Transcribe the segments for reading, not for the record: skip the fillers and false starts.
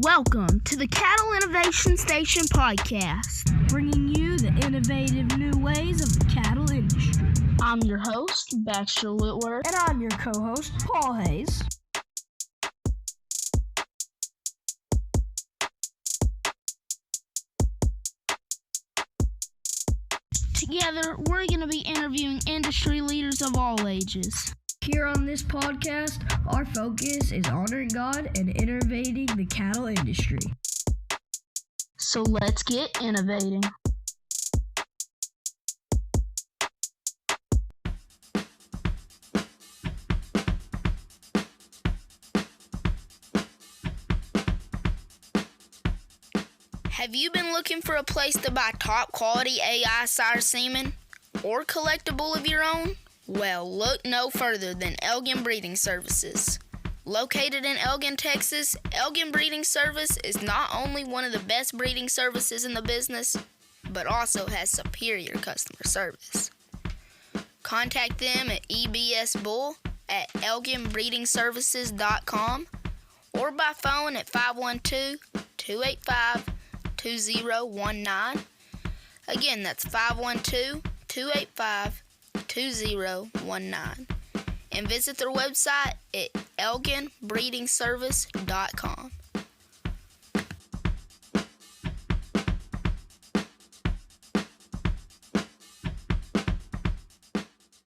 Welcome to the Cattle Innovation Station podcast, bringing you the innovative new ways of the cattle industry. I'm your host, Baxter Whitworth. And I'm your co-host, Paul Hayes. Together, we're going to be interviewing industry leaders of all ages. Here on this podcast, our focus is honoring God and innovating the cattle industry. So let's get innovating. Have you been looking for a place to buy top quality AI sire semen or collect a bull of your own? Well, look no further than Elgin Breeding Services. Located in Elgin, Texas, Elgin Breeding Service is not only one of the best breeding services in the business, but also has superior customer service. Contact them at ebsbull@elginbreedingservices.com or by phone at 512-285-2019. Again, that's 512-285-2019. And visit their website at elginbreedingservice.com.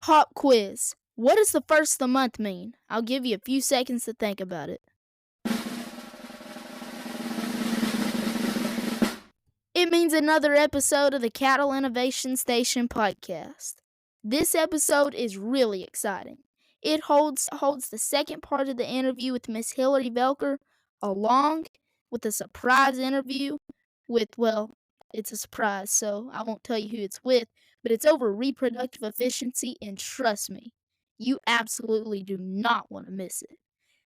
Pop quiz. What does the first of the month mean? I'll give you a few seconds to think about it. It means another episode of the Cattle Innovation Station podcast. This episode is really exciting. It holds the second part of the interview with Miss Hillary Velker, along with a surprise interview with, well, it's a surprise, so I won't tell you who it's with, but it's over reproductive efficiency, and trust me, you absolutely do not want to miss it.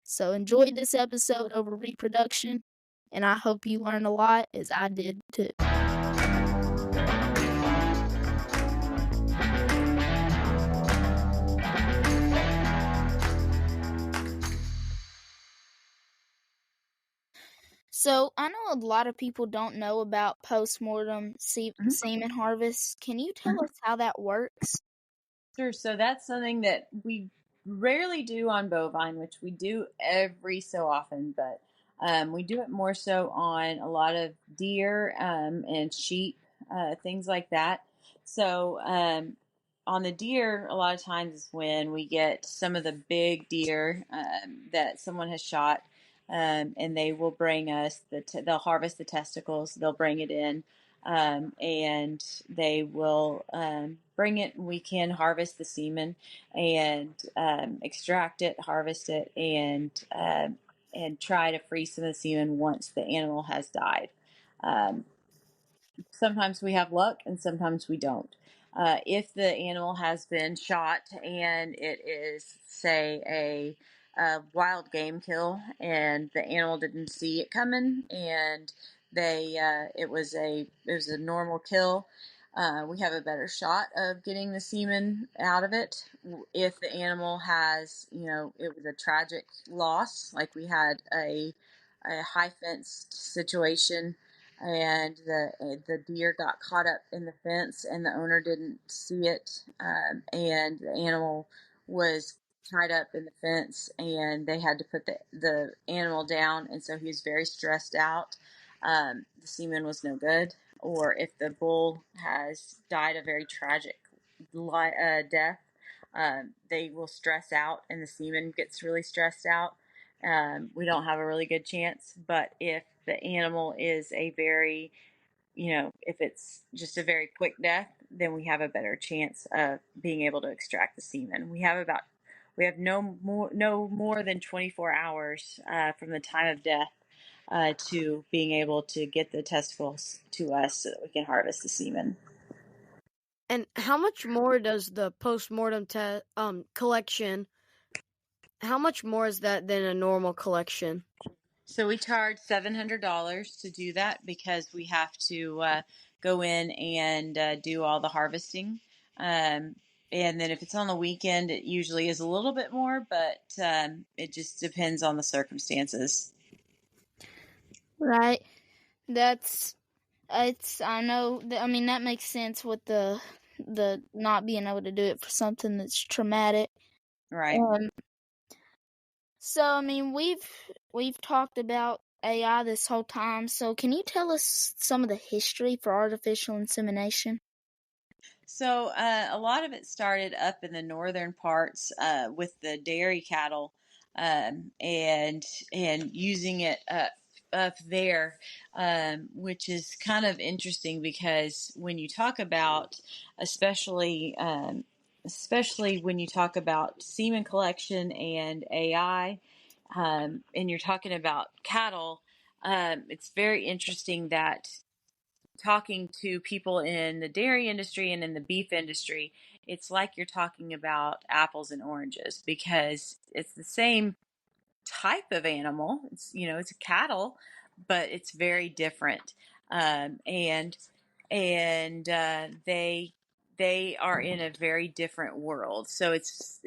So enjoy this episode over reproduction, and I hope you learn a lot, as I did too. So, I know a lot of people don't know about post-mortem semen harvest. Can you tell us how that works? Sure. So that's something that we rarely do on bovine, which we do every so often, but we do it more so on a lot of deer and sheep, things like that. So on the deer, a lot of times is when we get some of the big deer that someone has shot. And they will bring us they'll harvest the testicles. They'll bring it in, and they will bring it. We can harvest the semen and extract it, harvest it, and try to freeze some of the semen once the animal has died. Sometimes we have luck, and sometimes we don't. If the animal has been shot and it is, say, a wild game kill, and the animal didn't see it coming, and it was a normal kill, we have a better shot of getting the semen out of it. If the animal has, it was a tragic loss, like we had a high fenced situation, and the deer got caught up in the fence, and the owner didn't see it, and the animal was tied up in the fence, and they had to put the animal down, and so he was very stressed out. The semen was no good. Or if the bull has died a very tragic death, they will stress out, and the semen gets really stressed out. We don't have a really good chance. But if the animal is a very, if it's just a very quick death, then we have a better chance of being able to extract the semen. We have no more than 24 hours from the time of death to being able to get the testicles to us so that we can harvest the semen. And how much more does the post-mortem collection, how much more is that than a normal collection? So we charge $700 to do that, because we have to go in and do all the harvesting. And then if it's on the weekend, it usually is a little bit more, but it just depends on the circumstances. Right. That's I know. I mean, that makes sense with the not being able to do it for something that's traumatic. Right. So I mean, we've talked about AI this whole time. So can you tell us some of the history for artificial insemination? So a lot of it started up in the northern parts with the dairy cattle, and using it up there, which is kind of interesting because when you talk about, especially especially when you talk about semen collection and AI, and you're talking about cattle, it's very interesting that talking to people in the dairy industry and in the beef industry, it's like you're talking about apples and oranges because it's the same type of animal. It's, you know, it's a cattle, but it's very different. And they are in a very different world. So it's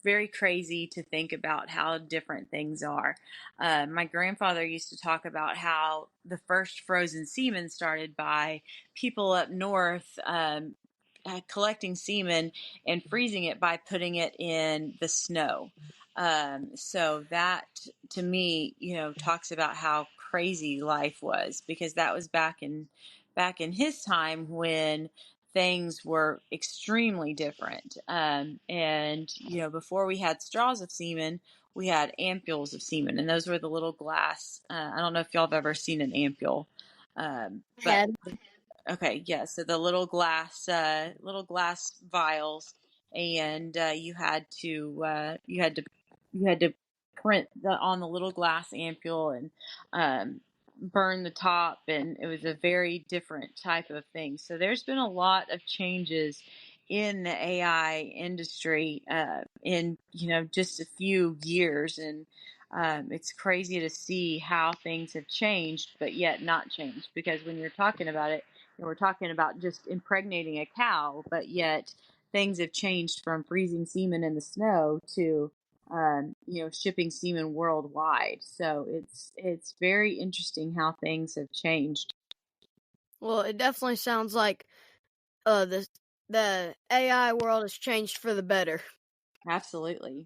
very crazy to think about how different things are. My grandfather used to talk about how the first frozen semen started by people up north collecting semen and freezing it by putting it in the snow. So that to me, you know, talks about how crazy life was because that was back in his time when things were extremely different. And you know, before we had straws of semen, we had ampules of semen, and those were the little glass. I don't know if y'all have ever seen an ampule, but Had okay, yeah. So the little glass vials, and you had to print on the little glass ampule and burn the top, and it was a very different type of thing. So there's been a lot of changes in the AI industry in just a few years, and it's crazy to see how things have changed, but yet not changed. Because when you're talking about it, we're talking about just impregnating a cow, but yet things have changed from freezing semen in the snow to shipping semen worldwide. So it's very interesting how things have changed. Well, it definitely sounds like the AI world has changed for the better. Absolutely.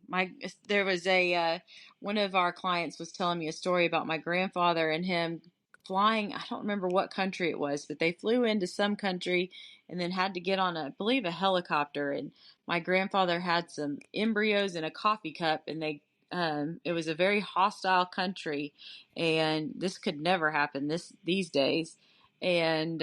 There was a one of our clients was telling me a story about my grandfather and him flying. I don't remember what country it was, but they flew into some country and then had to get on I believe a helicopter. And my grandfather had some embryos in a coffee cup, and it was a very hostile country, and this could never happen these days. And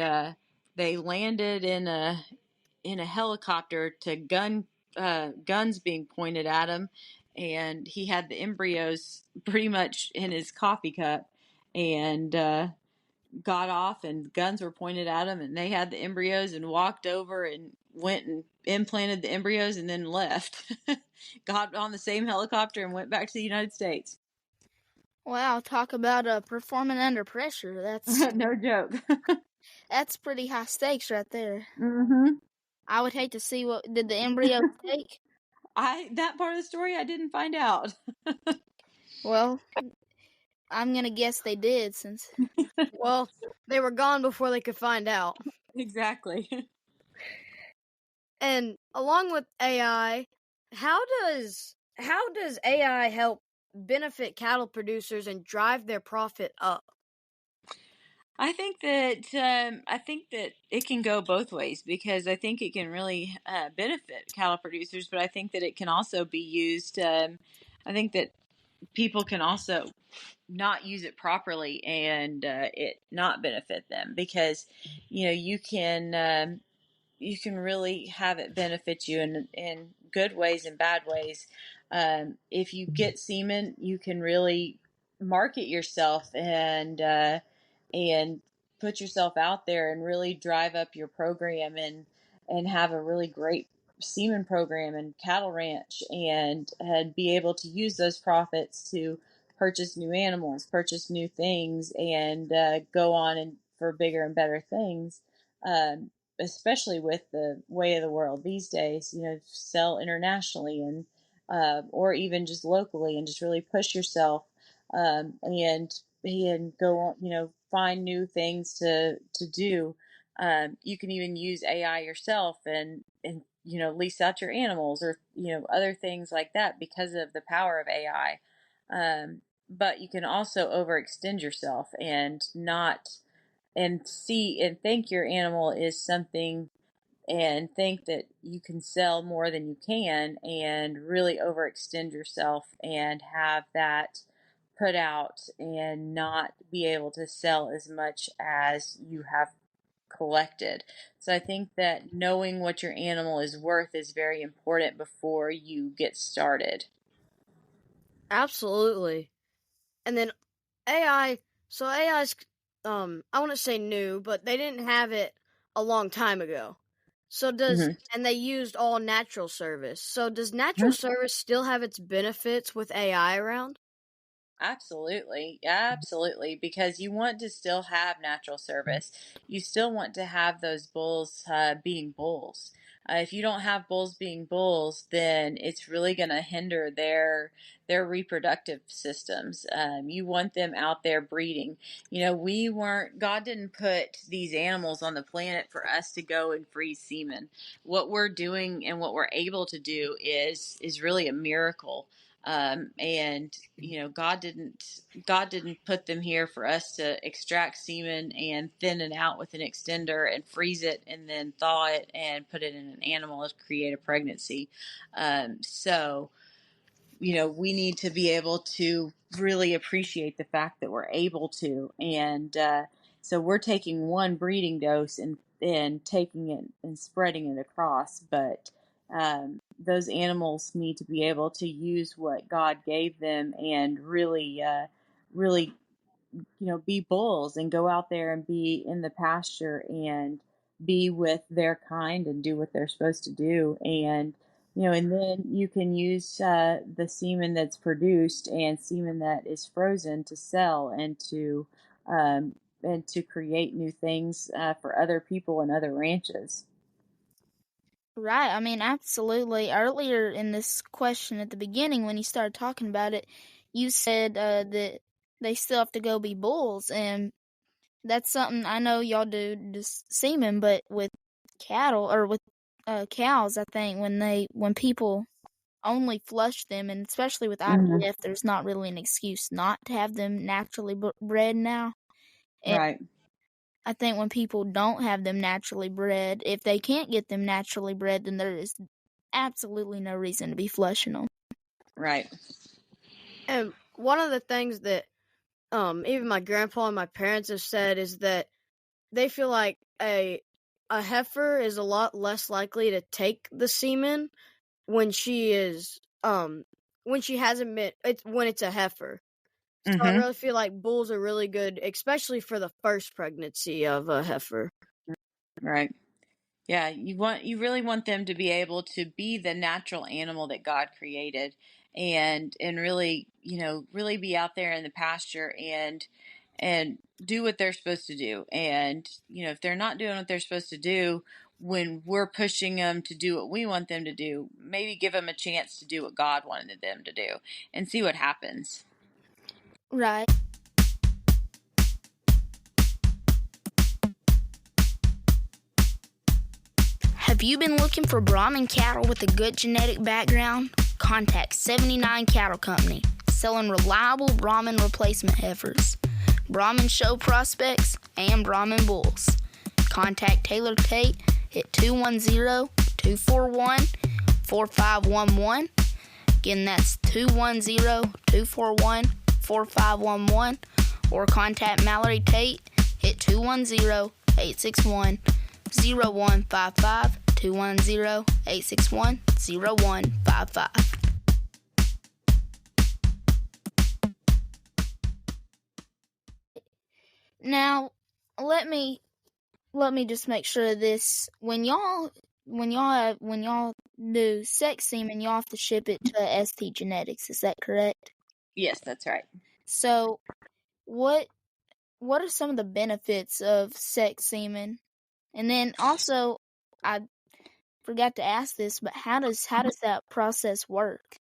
they landed in a helicopter to guns being pointed at him, and he had the embryos pretty much in his coffee cup, and got off, and guns were pointed at him, and they had the embryos and walked over and went and implanted the embryos and then left. Got on the same helicopter and went back to the United States. Wow, talk about performing under pressure. No joke. That's pretty high stakes right there. Mm-hmm. I would hate to see what did the embryo take. That part of the story I didn't find out. Well, I'm gonna guess they did since. Well, they were gone before they could find out. Exactly. And along with AI, how does AI help benefit cattle producers and drive their profit up? I think that it can go both ways because I think it can really benefit cattle producers, but I think that it can also be used. I think that people can also not use it properly and it not benefit them because you can really have it benefit you in good ways and bad ways. If you get semen, you can really market yourself and put yourself out there and really drive up your program and have a really great semen program and cattle ranch and be able to use those profits to purchase new animals, purchase new things, and go on and for bigger and better things. Um, Especially with the way of the world these days, sell internationally and or even just locally and just really push yourself. And go on, find new things to do. You can even use AI yourself and lease out your animals or other things like that because of the power of AI. But you can also overextend yourself and not and see and think your animal is something and think that you can sell more than you can and really overextend yourself and have that put out and not be able to sell as much as you have collected. So I think that knowing what your animal is worth is very important before you get started. Absolutely. And then AI, so AI's, I wouldn't say new, but they didn't have it a long time ago. Hmm. And they used all natural service. So does natural service still have its benefits with AI around? Absolutely. Absolutely. Because you want to still have natural service. You still want to have those bulls being bulls. If you don't have bulls being bulls, then it's really going to hinder their reproductive systems. You want them out there breeding. God didn't put these animals on the planet for us to go and freeze semen. What we're doing and what we're able to do is really a miracle. And God didn't put them here for us to extract semen and thin it out with an extender and freeze it and then thaw it and put it in an animal to create a pregnancy. So we need to be able to really appreciate the fact that we're able to. And so we're taking one breeding dose and taking it and spreading it across. But those animals need to be able to use what God gave them and really be bulls and go out there and be in the pasture and be with their kind and do what they're supposed to do. And then you can use the semen that's produced and semen that is frozen to sell and to create new things for other people and other ranches. Right. I mean, absolutely. Earlier in this question at the beginning, when you started talking about it, you said that they still have to go be bulls, and that's something I know y'all do just semen, but with cattle or with cows, I think when people only flush them, and especially with Hmm. IVF, there's not really an excuse not to have them naturally bred now. And Right, I think when people don't have them naturally bred, if they can't get them naturally bred, then there is absolutely no reason to be flushing them. right. And one of the things that even my grandpa and my parents have said is that they feel like a heifer is a lot less likely to take the semen when she is when she hasn't been when it's a heifer. So I Hmm. really feel like bulls are really good, especially for the first pregnancy of a heifer. Right. Yeah, you really want them to be able to be the natural animal that God created and really, really be out there in the pasture and do what they're supposed to do. And, if they're not doing what they're supposed to do when we're pushing them to do what we want them to do, maybe give them a chance to do what God wanted them to do and see what happens. Right. Have you been looking for Brahman cattle with a good genetic background? Contact 79 Cattle Company, selling reliable Brahman replacement heifers, Brahman show prospects, and Brahman bulls. Contact Taylor Tate at 210-241-4511. Again, that's 210-241-4511. Or contact Mallory Tate at 210-861-0155. 210-861-0155. Now, let me just make sure of this. When y'all do sex semen, y'all have to ship it to ST Genetics. Is that correct? Yes, that's right. So, what are some of the benefits of sex semen? And then also, I forgot to ask this, but how does that process work?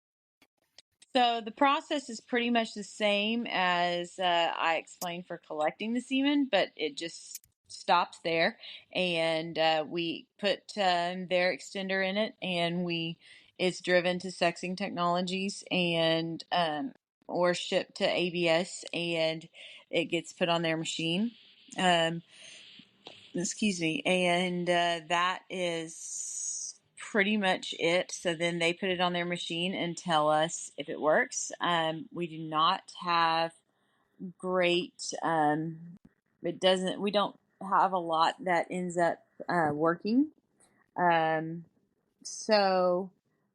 So the process is pretty much the same as I explained for collecting the semen, but it just stops there. And we put their extender in it, and it's driven to sexing technologies and or shipped to ABS, and it gets put on their machine. Um, excuse me, and that is pretty much it. So then they put it on their machine and tell us if it works. We do not have great. It doesn't. We don't have a lot that ends up working. Um, so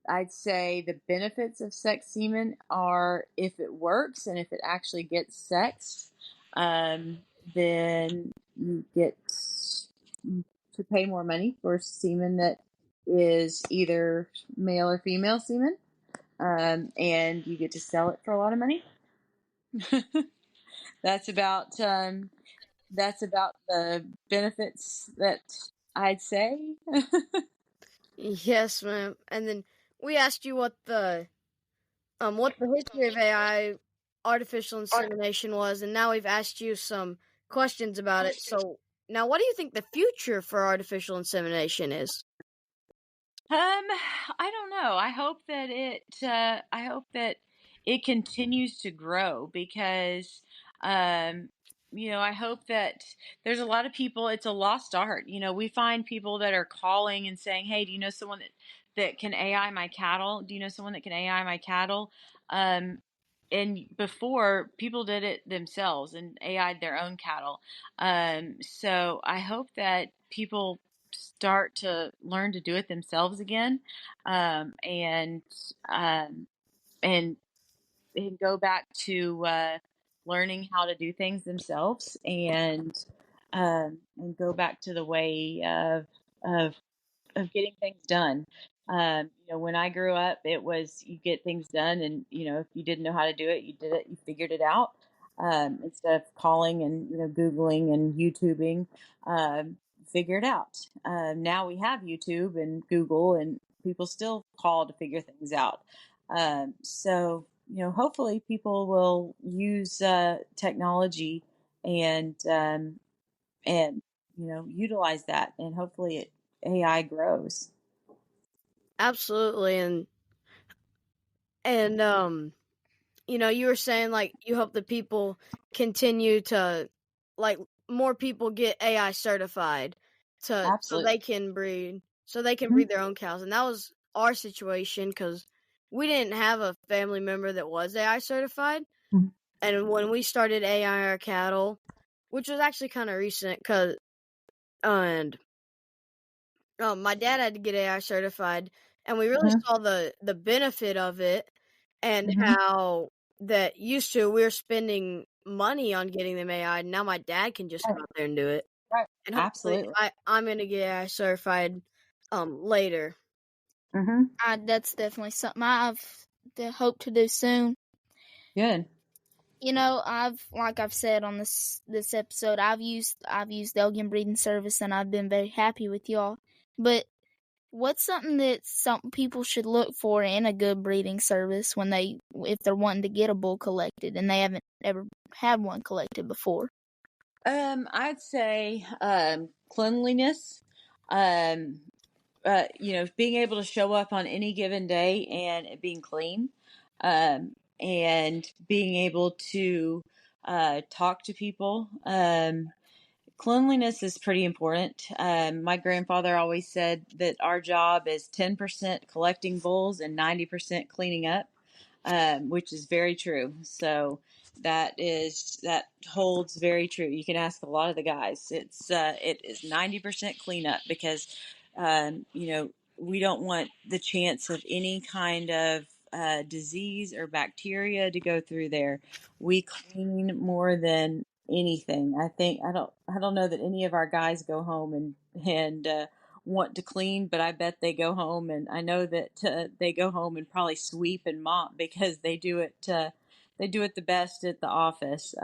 I'd say the benefits of sex semen are if it works and if it actually gets sex, um, then you get to pay more money for semen that is either male or female semen, and you get to sell it for a lot of money. that's about that's about the benefits that I'd say. Yes, ma'am. And then we asked you what the history of AI, artificial insemination was, and now we've asked you some questions about it. So now, what do you think the future for artificial insemination is? I don't know. I hope that it continues to grow because, um, I hope that there's a lot of people. It's a lost art. We find people that are calling and saying, "Hey, do you know someone that can AI my cattle? Do you know someone that can AI my cattle?" Um, and before people did it themselves and AI'd their own cattle. So I hope that people start to learn to do it themselves again, um, and um, and and go back to learning how to do things themselves, and go back to the way of getting things done. When I grew up, it was you get things done, and if you didn't know how to do it, you did it, you figured it out. Instead of calling and Googling and YouTubing, um, figure it out. Now we have YouTube and Google, and people still call to figure things out. So hopefully people will use technology and and utilize that, and hopefully AI grows. Absolutely, and you were saying like you hope that people continue to like more people get AI certified so Absolutely. they can Mhm. breed their own cows, and that was our situation because we didn't have a family member that was AI certified, Mhm. and when we started AI our cattle, which was actually kind of recent, and my dad had to get AI certified, and we really Mhm. saw the benefit of it, and Mhm. how that used to we were spending money on getting them AI. And now my dad can just go Right. out there and do it, Right. and hopefully Absolutely. I'm gonna get AI certified later. Mhm. That's definitely something hope to do soon. Good. Like I've said on this episode, I've used the Elgin Breeding Service, and I've been very happy with y'all. But what's something that some people should look for in a good breeding service if they're wanting to get a bull collected and they haven't ever had one collected before? I'd say cleanliness. Um, being able to show up on any given day and it being clean, and being able to talk to people. Cleanliness is pretty important. My grandfather always said that our job is 10% collecting bulls and 90% cleaning up, which is very true. So that holds very true. You can ask a lot of the guys. It is 90% cleanup because we don't want the chance of any kind of disease or bacteria to go through there. We clean more than anything. I don't know that any of our guys go home and want to clean, but I bet they go home, and I know that they go home and probably sweep and mop because they do it the best at the office.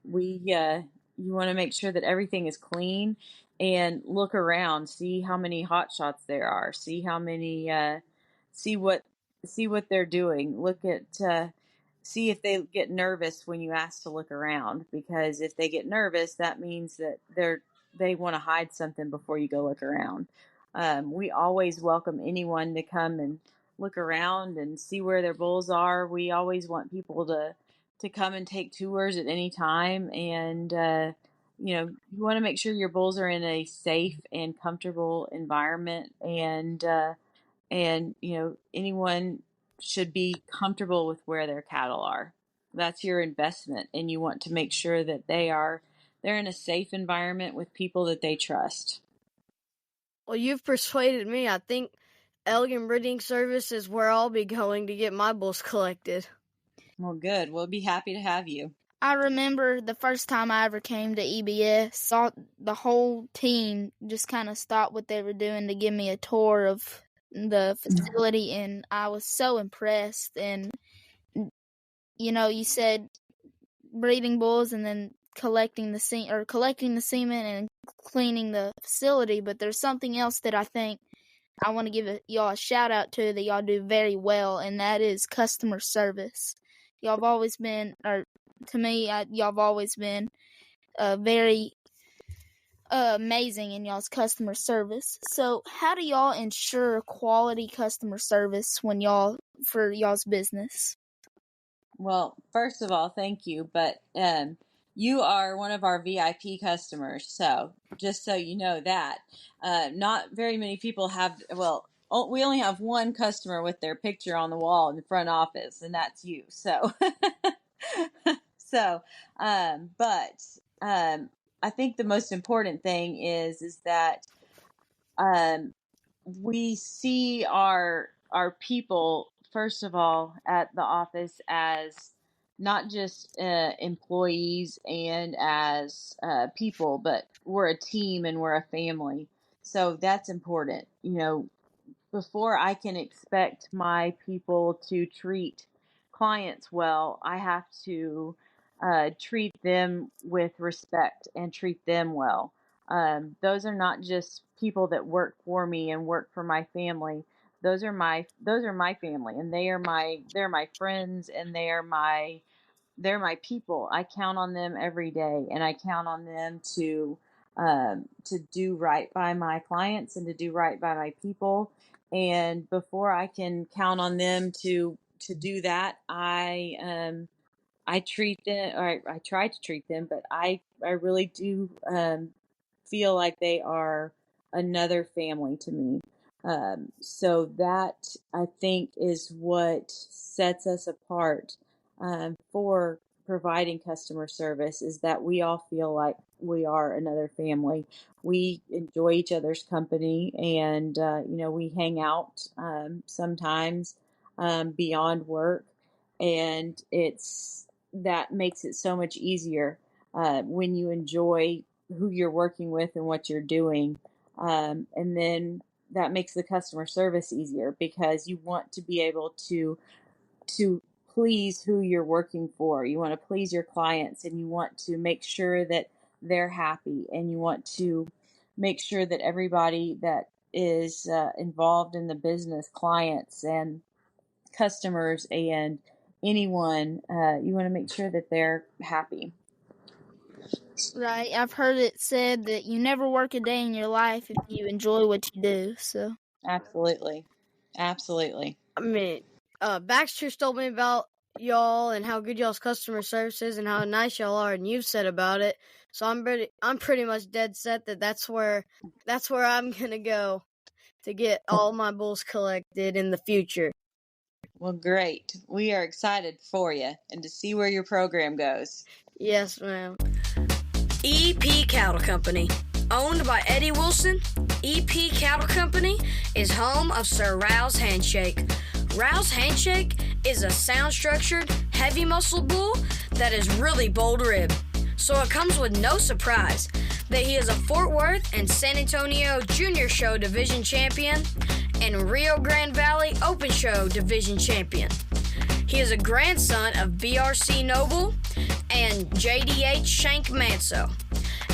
We You want to make sure that everything is clean, and look around, see how many hot shots there are, see how many see what see what they're doing. Look at see if they get nervous when you ask to look around, because if they get nervous, that means that they want to hide something before you go look around. We always welcome anyone to come and look around and see where their bulls are. We always want people to come and take tours at any time, and you want to make sure your bulls are in a safe and comfortable environment, and anyone should be comfortable with where their cattle are. That's your investment, and you want to make sure that they're in a safe environment with people that they trust. Well, you've persuaded me. I think Elgin Breeding Service is where I'll be going to get my bulls collected. Well, good. We'll be happy to have you. I remember the first time I ever came to EBS, saw the whole team just kind of stop what they were doing to give me a tour of the facility, and I was so impressed. And you said breeding bulls and then collecting the semen and cleaning the facility, but there's something else that I think I want to give y'all a shout out to that y'all do very well, and that is customer service. Y'all have always been, or to me, y'all have always been very amazing in y'all's customer service. So how do y'all ensure quality customer service for y'all's business? Well, first of all, thank you, but you are one of our VIP customers, so just so you know that. Not very many people have, we only have one customer with their picture on the wall in the front office, and that's you. So, but I think the most important thing is that we see our people, first of all, at the office as not just employees and as people, but we're a team and we're a family. So that's important. Before I can expect my people to treat clients well, I have to treat them with respect and treat them well. Those are not just people that work for me and work for my family. Those are my family, and they're my friends, and they're my people. I count on them every day, and I count on them to do right by my clients and to do right by my people. And before I can count on them to do that, I treat them, or I try to treat them, but I really do feel like they are another family to me. So that, I think, is what sets us apart for providing customer service, is that we all feel like we are another family. We enjoy each other's company, and we hang out sometimes beyond work, and that makes it so much easier when you enjoy who you're working with and what you're doing. And then that makes the customer service easier, because you want to be able to please who you're working for. You want to please your clients, and you want to make sure that they're happy, and you want to make sure that everybody that is involved in the business, clients and customers and anyone, you want to make sure that they're happy. Right. I've heard it said that you never work a day in your life if you enjoy what you do. So Absolutely. I mean, Baxter's told me about y'all and how good y'all's customer service is and how nice y'all are, and you've said about it. So I'm pretty much dead set that that's where I'm gonna go to get all my bulls collected in the future. Well, great. We are excited for you and to see where your program goes. Yes, ma'am. EP Cattle Company. Owned by Eddie Wilson, EP Cattle Company is home of Sir Rao's Handshake. Rao's Handshake is a sound-structured, heavy-muscled bull that is really bold-ribbed. So it comes with no surprise that he is a Fort Worth and San Antonio Junior Show Division Champion and Rio Grande Valley Open Show Division Champion. He is a grandson of BRC Noble and JDH Shank Manso,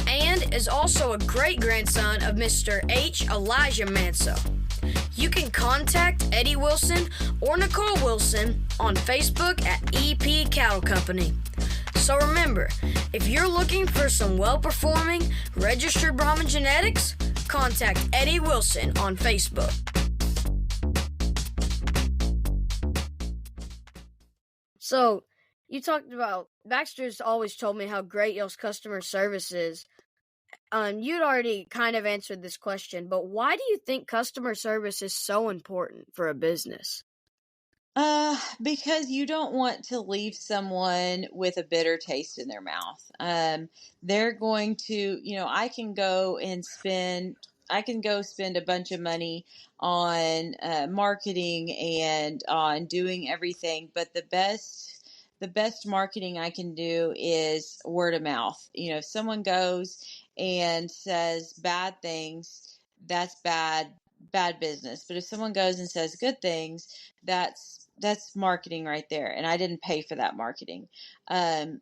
and is also a great-grandson of Mr. H. Elijah Manso. you can contact Eddie Wilson or Nicole Wilson on Facebook at EP Cattle Company. So remember, if you're looking for some well-performing, registered Brahman genetics, contact Eddie Wilson on Facebook. So, you talked about, Baxter's always told me how great y'all's customer service is. You'd already kind of answered this question, but why do you think customer service is so important for a business? Because you don't want to leave someone with a bitter taste in their mouth. They're going to, I can go spend a bunch of money on marketing and on doing everything, but the best marketing I can do is word of mouth. If someone goes and says bad things, that's bad business. But if someone goes and says good things, that's marketing right there, and I didn't pay for that marketing. And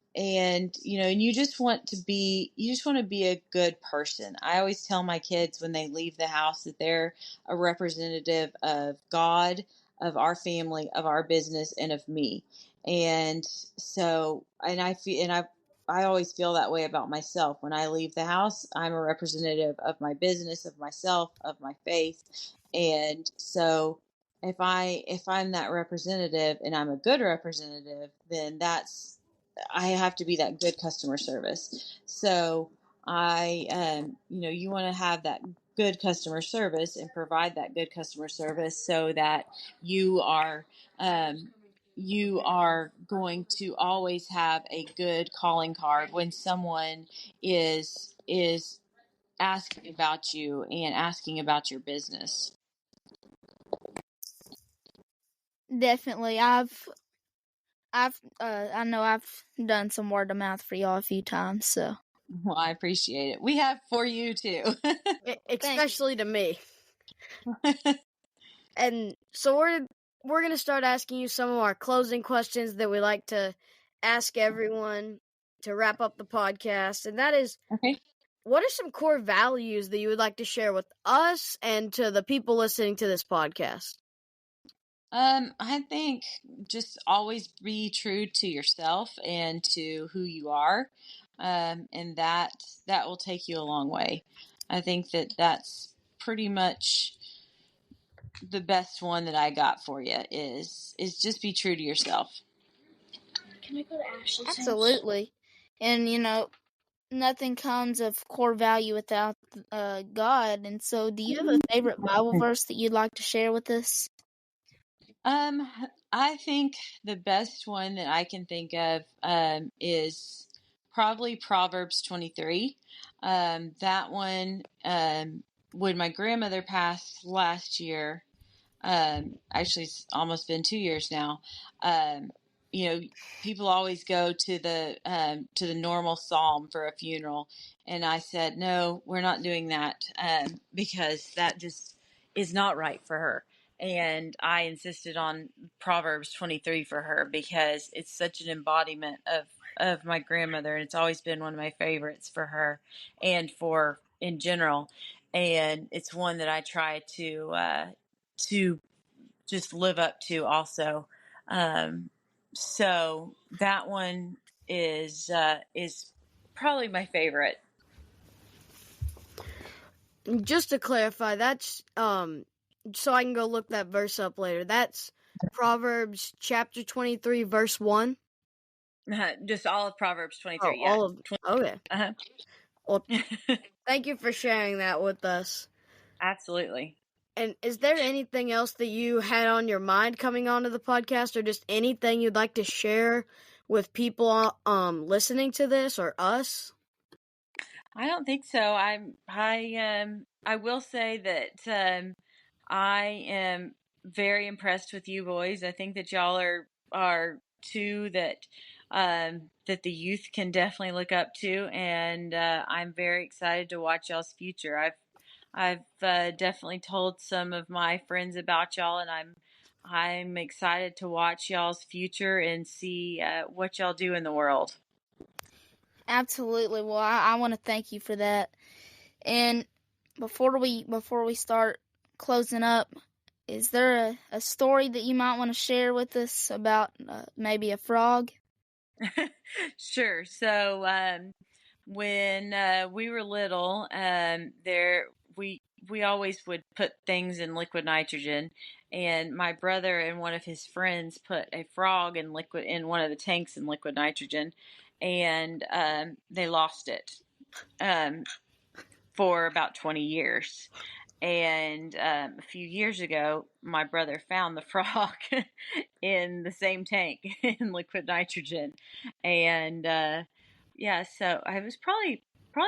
you just want to be a good person. I always tell my kids when they leave the house that they're a representative of God, of our family, of our business, and of me. And so, I always feel that way about myself. When I leave the house, I'm a representative of my business, of myself, of my faith. And so if I'm that representative and I'm a good representative, then I have to be that good customer service. So you want to have that good customer service and provide that good customer service so that you are going to always have a good calling card when someone is asking about you and asking about your business. Definitely. I know I've done some word of mouth for y'all a few times, so. Well, I appreciate it. We have for you too. Especially to me. And so we're going to start asking you some of our closing questions that we like to ask everyone to wrap up the podcast. And that is, Okay. What are some core values that you would like to share with us and to the people listening to this podcast? I think just always be true to yourself and to who you are. And that will take you a long way. I think that's pretty much the best one that I got for you is just be true to yourself. Can I go to Ashley's house? Absolutely. And, nothing comes of core value without God. And so do you have a favorite Bible verse that you'd like to share with us? I think the best one that I can think of is probably Proverbs 23. That one, when my grandmother passed last year, actually it's almost been 2 years now. People always go to the normal psalm for a funeral, and I said, no, we're not doing that because that just is not right for her. And I insisted on Proverbs 23 for her because it's such an embodiment of my grandmother, and it's always been one of my favorites for her and for in general. And it's one that I try to just live up to also. So that one is probably my favorite. Just to clarify, that's so I can go look that verse up later. That's Proverbs chapter 23 verse 1. Just all of Proverbs 23. Oh, all of okay. Uh-huh. Well, thank you for sharing that with us. Absolutely. And is there anything else that you had on your mind coming onto the podcast, or just anything you'd like to share with people listening to this or us? I don't think so. I will say that I am very impressed with you boys. I think that y'all are two that that the youth can definitely look up to, and I'm very excited to watch y'all's future. I've definitely told some of my friends about y'all, and I'm excited to watch y'all's future and see what y'all do in the world. Absolutely. Well, I want to thank you for that. And before we start closing up, is there a story that you might want to share with us about maybe a frog? Sure. So, when we were little, there we always would put things in liquid nitrogen, and my brother and one of his friends put a frog in one of the tanks in liquid nitrogen, and they lost it um, for about 20 years. And a few years ago, my brother found the frog in the same tank in liquid nitrogen. And yeah, so it was probably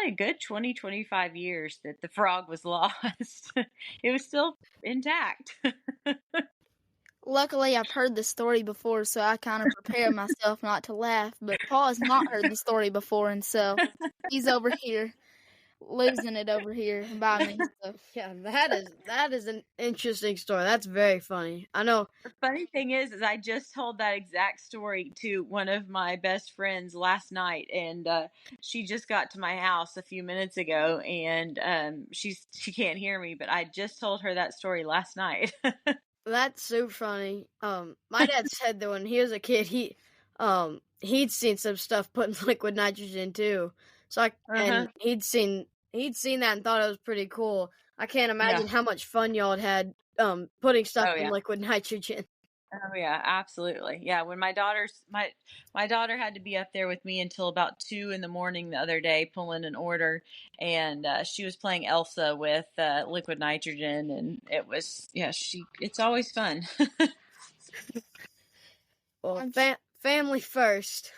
a good 20-25 years that the frog was lost. It was still intact. Luckily, I've heard the story before, so I kind of prepared myself not to laugh. But Paul has not heard the story before, and so he's over here losing it over here by me. So. Yeah, that is an interesting story. That's very funny. I know. The funny thing is I just told that exact story to one of my best friends last night, and she just got to my house a few minutes ago, and she can't hear me, but I just told her that story last night. That's so funny. My dad said that when he was a kid, he'd seen some stuff put in liquid nitrogen too. So and he'd seen that and thought it was pretty cool. I can't imagine how much fun y'all had putting stuff in liquid nitrogen. Oh yeah, absolutely. Yeah, when my daughter had to be up there with me until about 2 in the morning the other day pulling an order, and she was playing Elsa with liquid nitrogen, and it was it's always fun. Well, family first.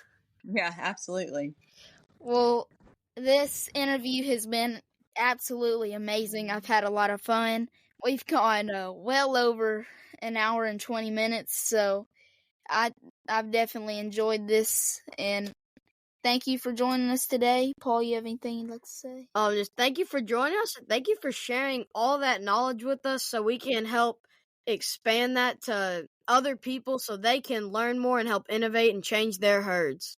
Yeah, absolutely. Well, this interview has been absolutely amazing. I've had a lot of fun. We've gone well over an hour and 20 minutes, so I've definitely enjoyed this, and thank you for joining us today. Paul, you have anything you'd like to say? Just thank you for joining us, and thank you for sharing all that knowledge with us so we can help expand that to other people so they can learn more and help innovate and change their herds.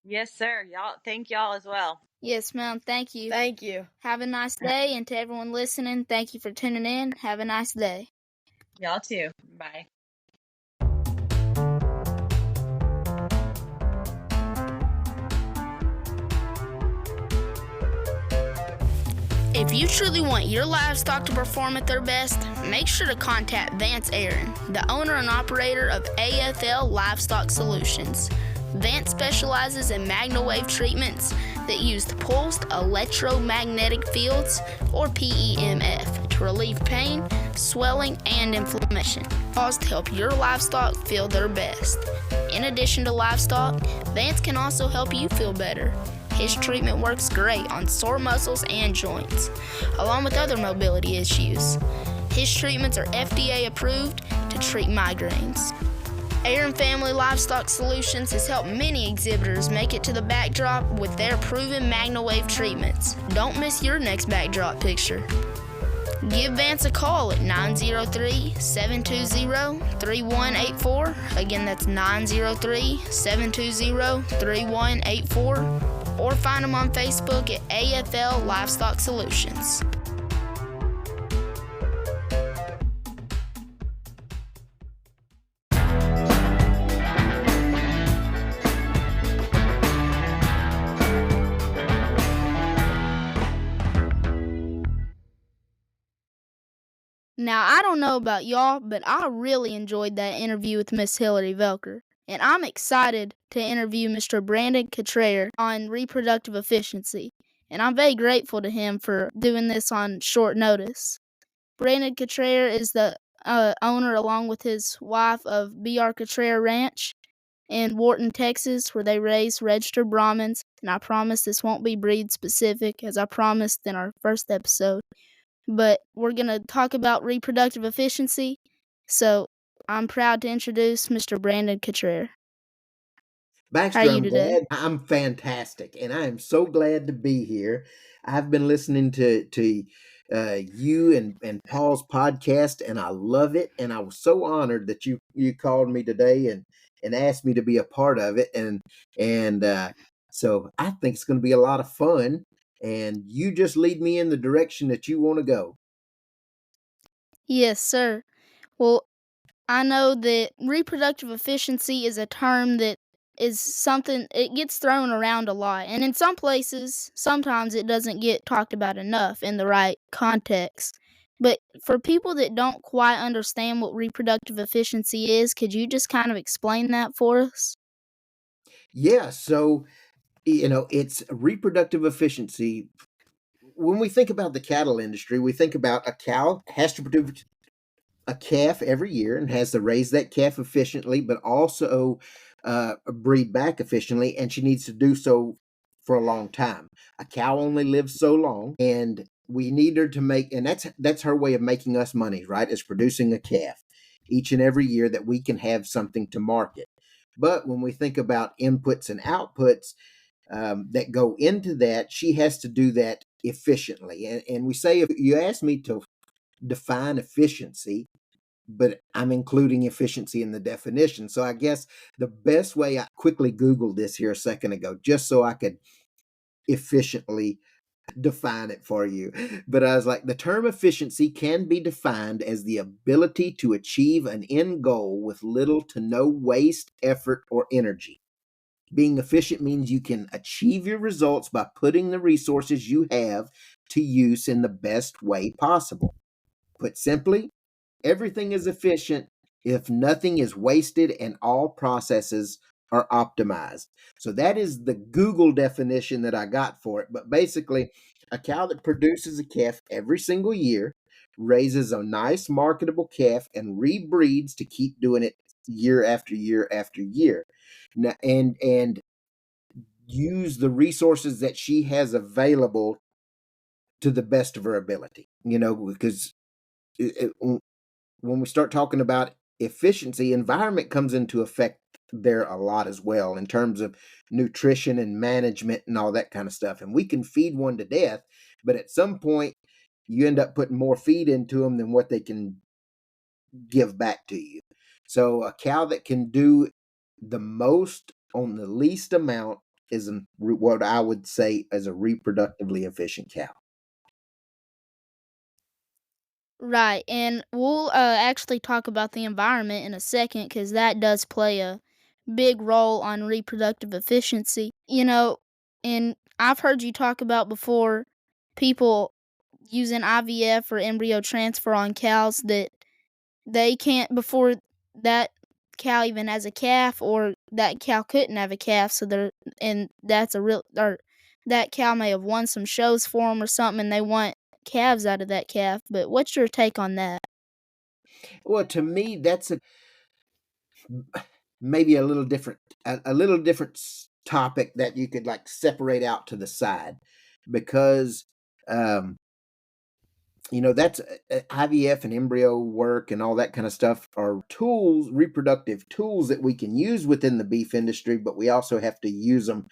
Yes, sir. Thank y'all as well. Yes, ma'am. Thank you. Thank you. Have a nice day, and to everyone listening, thank you for tuning in. Have a nice day. Y'all too. Bye. If you truly want your livestock to perform at their best, make sure to contact Vance Aaron, the owner and operator of AFL Livestock Solutions. Vance specializes in magnawave treatments that use pulsed electromagnetic fields, or PEMF, to relieve pain, swelling, and inflammation, caused to help your livestock feel their best. In addition to livestock, Vance can also help you feel better. His treatment works great on sore muscles and joints, along with other mobility issues. His treatments are FDA approved to treat migraines. Aaron Family Livestock Solutions has helped many exhibitors make it to the backdrop with their proven MagnaWave treatments. Don't miss your next backdrop picture. Give Vance a call at 903-720-3184. Again, that's 903-720-3184. Or find them on Facebook at AFL Livestock Solutions. Now, I don't know about y'all, but I really enjoyed that interview with Miss Hillary Velker. And I'm excited to interview Mr. Brandon Cottrell on reproductive efficiency, and I'm very grateful to him for doing this on short notice. Brandon Cottrell is the owner, along with his wife, of B.R. Cottrell Ranch in Wharton, Texas, where they raise registered Brahmins, and I promise this won't be breed specific, as I promised in our first episode. But we're going to talk about reproductive efficiency, so I'm proud to introduce Mr. Brandon Cottrell. Baxter, How are you today? I'm fantastic, and I am so glad to be here. I've been listening to you and Paul's podcast, and I love it. And I was so honored that you called me today and asked me to be a part of it. And so I think it's going to be a lot of fun. And you just lead me in the direction that you want to go. Yes, sir. Well, I know that reproductive efficiency is a term that is something it gets thrown around a lot. And in some places, sometimes it doesn't get talked about enough in the right context. But for people that don't quite understand what reproductive efficiency is, could you just kind of explain that for us? Yeah, so it's reproductive efficiency. When we think about the cattle industry, we think about a cow has to produce a calf every year and has to raise that calf efficiently, but also breed back efficiently, and she needs to do so for a long time. A cow only lives so long, and we need her to make, and that's her way of making us money, right? Is producing a calf each and every year that we can have something to market. But when we think about inputs and outputs that go into that, she has to do that efficiently. And we say, if you ask me to define efficiency, but I'm including efficiency in the definition. So I guess the best way, I quickly Googled this here a second ago, just so I could efficiently define it for you. But I was like, the term efficiency can be defined as the ability to achieve an end goal with little to no waste, effort, or energy. Being efficient means you can achieve your results by putting the resources you have to use in the best way possible. Put simply, everything is efficient if nothing is wasted and all processes are optimized. So that is the Google definition that I got for it. But basically, a cow that produces a calf every single year, raises a nice marketable calf, and rebreeds to keep doing it year after year after year. Now, and use the resources that she has available to the best of her ability. Because when we start talking about efficiency, environment comes into effect there a lot as well, in terms of nutrition and management and all that kind of stuff. And we can feed one to death, but at some point you end up putting more feed into them than what they can give back to you. So a cow that can do the most on the least amount is what I would say is a reproductively efficient cow. Right, and we'll actually talk about the environment in a second because that does play a big role on reproductive efficiency. And I've heard you talk about before people using IVF or embryo transfer on cows that they can't before that cow even has a calf, or that cow couldn't have a calf, so they're and that's a real or that cow may have won some shows for them or something and they want calves out of that calf. But what's your take on that? Well, to me, that's maybe a little different topic that you could like separate out to the side, because um that's IVF and embryo work and all that kind of stuff are tools, reproductive tools that we can use within the beef industry, but we also have to use them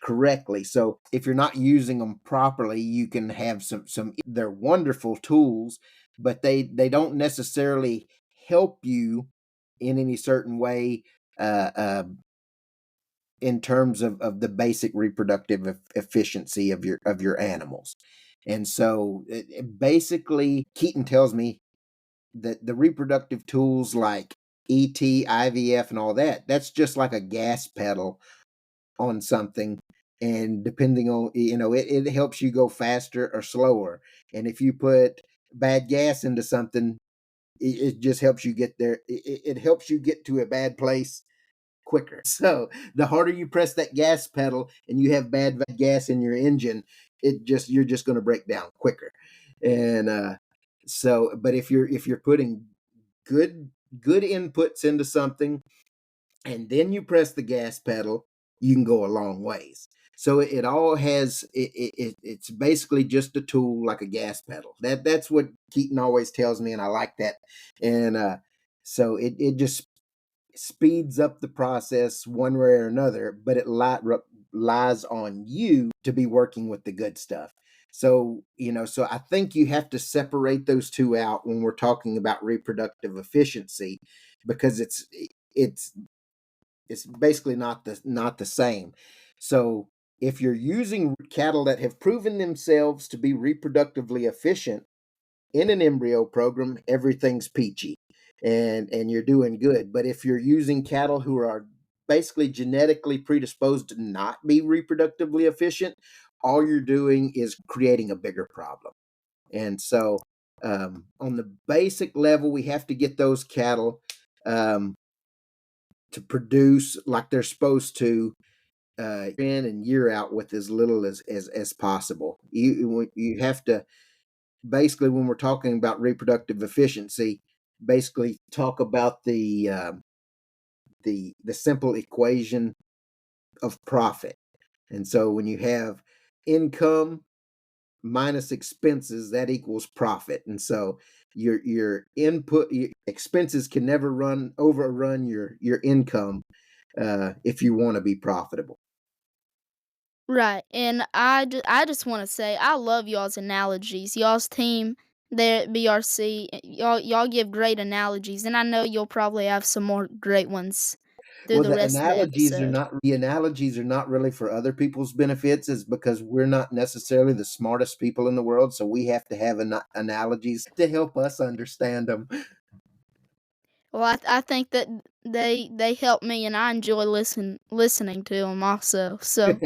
correctly. So if you're not using them properly, you can have some they're wonderful tools, but they don't necessarily help you in any certain way, uh, uh, in terms of the basic reproductive efficiency of your animals. And so basically, Keaton tells me that the reproductive tools like ET, IVF, and all that's just like a gas pedal on something. And depending on, it helps you go faster or slower. And if you put bad gas into something, it just helps you get there. It helps you get to a bad place quicker. So the harder you press that gas pedal and you have bad gas in your engine, you're just going to break down quicker. And but if you're putting good inputs into something and then you press the gas pedal, you can go a long ways. So it all has it's basically just a tool like a gas pedal. That's what Keaton always tells me, and I like that. And so it just speeds up the process one way or another, but it lies on you to be working with the good stuff. So, so I think you have to separate those two out when we're talking about reproductive efficiency, because it's basically not the same. So, if you're using cattle that have proven themselves to be reproductively efficient in an embryo program, everything's peachy. and you're doing good. But if you're using cattle who are basically genetically predisposed to not be reproductively efficient, all you're doing is creating a bigger problem. And so, on the basic level, we have to get those cattle to produce like they're supposed to, in and year out with as little as possible. You have to basically, when we're talking about reproductive efficiency, basically talk about the simple equation of profit. And so when you have income minus expenses, that equals profit. And so your expenses can never overrun your income if you want to be profitable. Right, and I just want to say I love y'all's analogies. Y'all's team there at BRC, y'all give great analogies, and I know you'll probably have some more great ones through Well, the rest of the episode. the analogies are not really for other people's benefits, is because we're not necessarily the smartest people in the world, so we have to have analogies to help us understand them. Well, I think that they help me, and I enjoy listening to them also. So.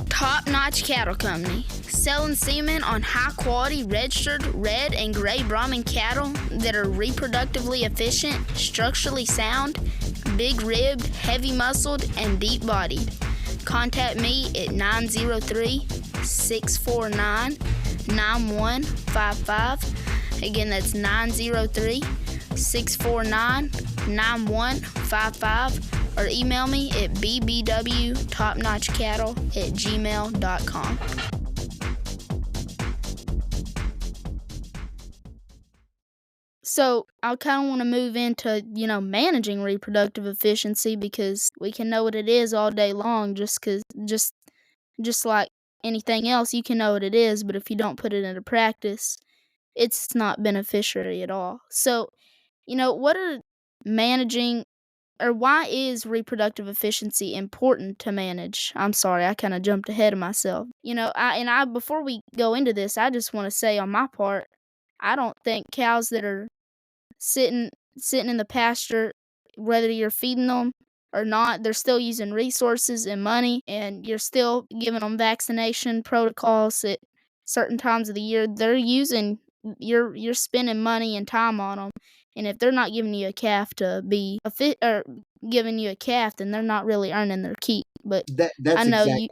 Top Notch Cattle Company, selling semen on high quality registered red and gray Brahman cattle that are reproductively efficient, structurally sound, big ribbed, heavy muscled, and deep bodied. Contact me at 903-649-9155. Again, that's 903-649-9155. Or email me at bbwtopnotchcattle@gmail.com. So I kind of want to move into, managing reproductive efficiency, because we can know what it is all day long, just like anything else, you can know what it is, but if you don't put it into practice, it's not beneficiary at all. So, what are managing or why is reproductive efficiency important to manage? I'm sorry, I kind of jumped ahead of myself. I before we go into this, I just want to say on my part, I don't think cows that are sitting in the pasture, whether you're feeding them or not, they're still using resources and money, and you're still giving them vaccination protocols at certain times of the year. They're using you're spending money and time on them, and if they're not giving you a calf to be a fit or giving you a calf, then they're not really earning their keep. But I That's know exactly you.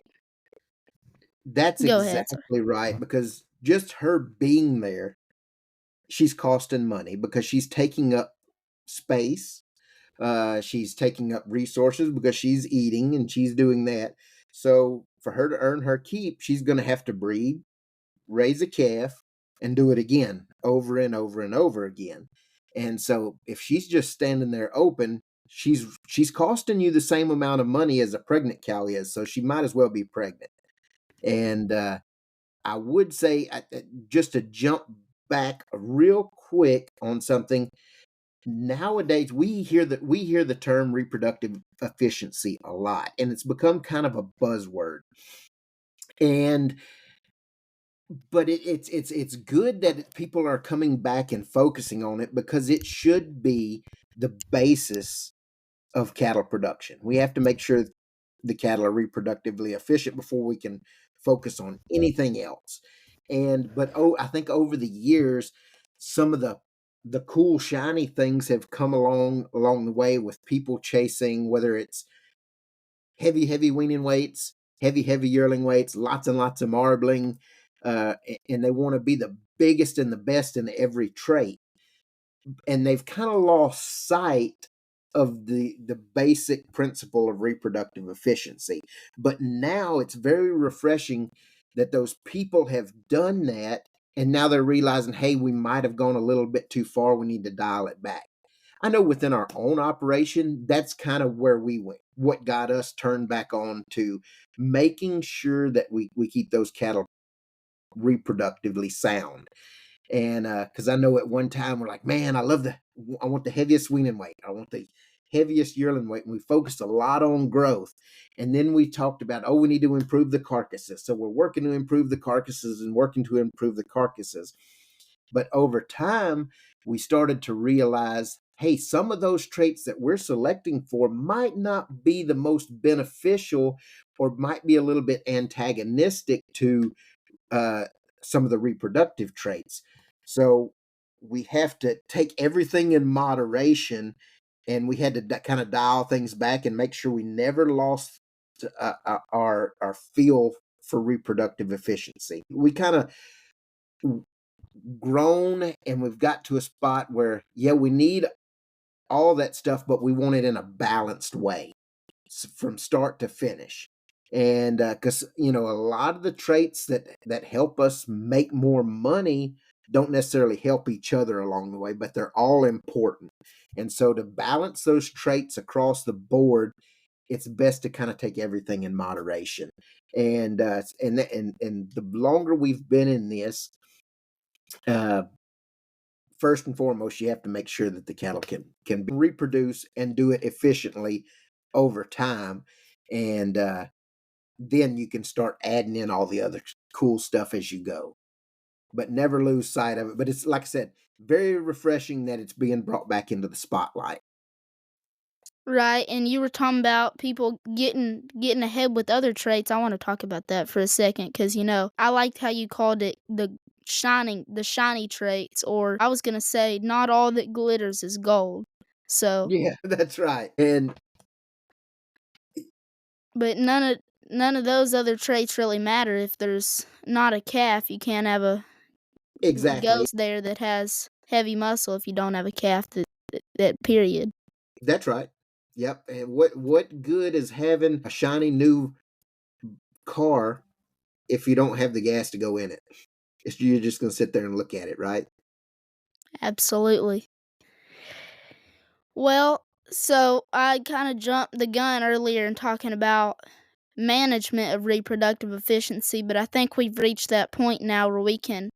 that's Go ahead, sir. exactly right, because just her being there, she's costing money because she's taking up space. She's taking up resources because she's eating and she's doing that. So for her to earn her keep, she's going to have to breed, raise a calf, and do it again over and over and over again. And so if she's just standing there open, she's costing you the same amount of money as a pregnant cow is. So she might as well be pregnant. And I would say, just to jump back real quick on something, nowadays we hear the term reproductive efficiency a lot, and it's become kind of a buzzword. But it's good that people are coming back and focusing on it, because it should be the basis of cattle production. We have to make sure the cattle are reproductively efficient before we can focus on anything else. But I think over the years, some of the cool shiny things have come along the way, with people chasing, whether it's heavy weaning weights, heavy yearling weights, lots and lots of marbling, and they want to be the biggest and the best in every trait. And they've kind of lost sight of the basic principle of reproductive efficiency. But now it's very refreshing that those people have done that, and now they're realizing, hey, we might have gone a little bit too far. We need to dial it back. I know within our own operation, that's kind of where we went, what got us turned back on to making sure that we keep those cattle reproductively sound. And because I know at one time we're like, man, I want the heaviest weaning weight. I want the heaviest yearling weight, and we focused a lot on growth. And then we talked about, oh, we need to improve the carcasses. So we're working to improve the carcasses and working to improve the carcasses. But over time, we started to realize, hey, some of those traits that we're selecting for might not be the most beneficial, or might be a little bit antagonistic to uh, some of the reproductive traits. So we have to take everything in moderation, and we had to kind of dial things back and make sure we never lost our feel for reproductive efficiency. We kind of grown, and we've got to a spot where, yeah, we need all that stuff, but we want it in a balanced way from start to finish. And because a lot of the traits that help us make more money don't necessarily help each other along the way, but they're all important. And so to balance those traits across the board, it's best to kind of take everything in moderation. And the longer we've been in this, first and foremost, you have to make sure that the cattle can reproduce and do it efficiently over time. And then you can start adding in all the other cool stuff as you go, but never lose sight of it. But it's, like I said, very refreshing that it's being brought back into the spotlight. Right, and you were talking about people getting ahead with other traits. I want to talk about that for a second because I liked how you called it the shiny traits, or I was gonna say not all that glitters is gold. So, Yeah, that's right. And but none of those other traits really matter if there's not a calf. You can't have a exactly, goat there that has heavy muscle if you don't have a calf that period. that's right. Yep. And what good is having a shiny new car if you don't have the gas to go in it? You're just going to sit there and look at it, right? Absolutely. Well, so I kind of jumped the gun earlier in talking about management of reproductive efficiency, but I think we've reached that point now where we can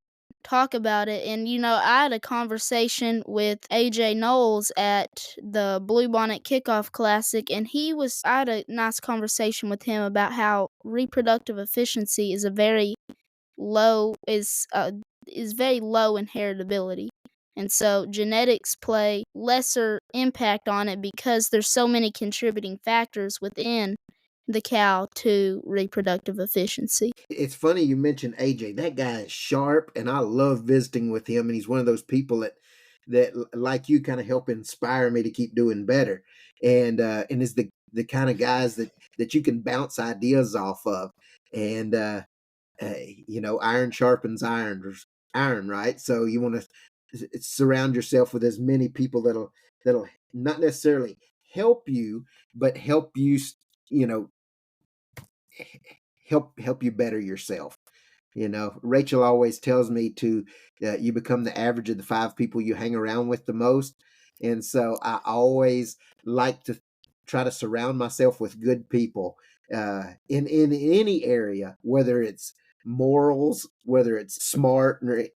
talk about it. And I had a conversation with AJ Knowles at the Bluebonnet Kickoff Classic, and I had a nice conversation with him about how reproductive efficiency is very low in heritability. And so genetics play lesser impact on it because there's so many contributing factors within the cow to reproductive efficiency. It's funny you mentioned AJ. That guy is sharp, and I love visiting with him. And he's one of those people that like you, kind of help inspire me to keep doing better. And is the kind of guys that you can bounce ideas off of. And iron sharpens iron, right? So you want to surround yourself with as many people that'll not necessarily help you, but help you, you know, help you better yourself. Rachel always tells me to you become the average of the 5 people you hang around with the most. And so I always like to try to surround myself with good people in any area, whether it's morals, whether it's smart or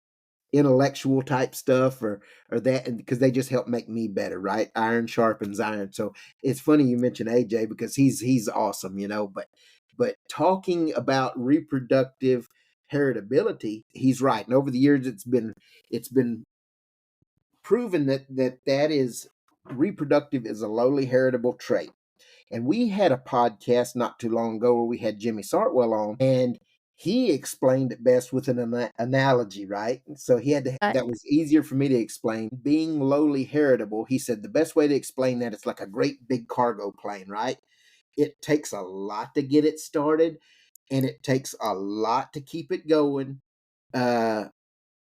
intellectual type stuff, or that, and because they just help make me better, right? Iron sharpens iron. So it's funny you mentioned AJ because he's awesome, but talking about reproductive heritability, he's right. And over the years, it's been proven that is reproductive is a lowly heritable trait. And we had a podcast not too long ago where we had Jimmy Sartwell on, and he explained it best with an analogy, right? So that was easier for me to explain. Being lowly heritable, he said the best way to explain that, it's like a great big cargo plane, right? It takes a lot to get it started, and it takes a lot to keep it going. But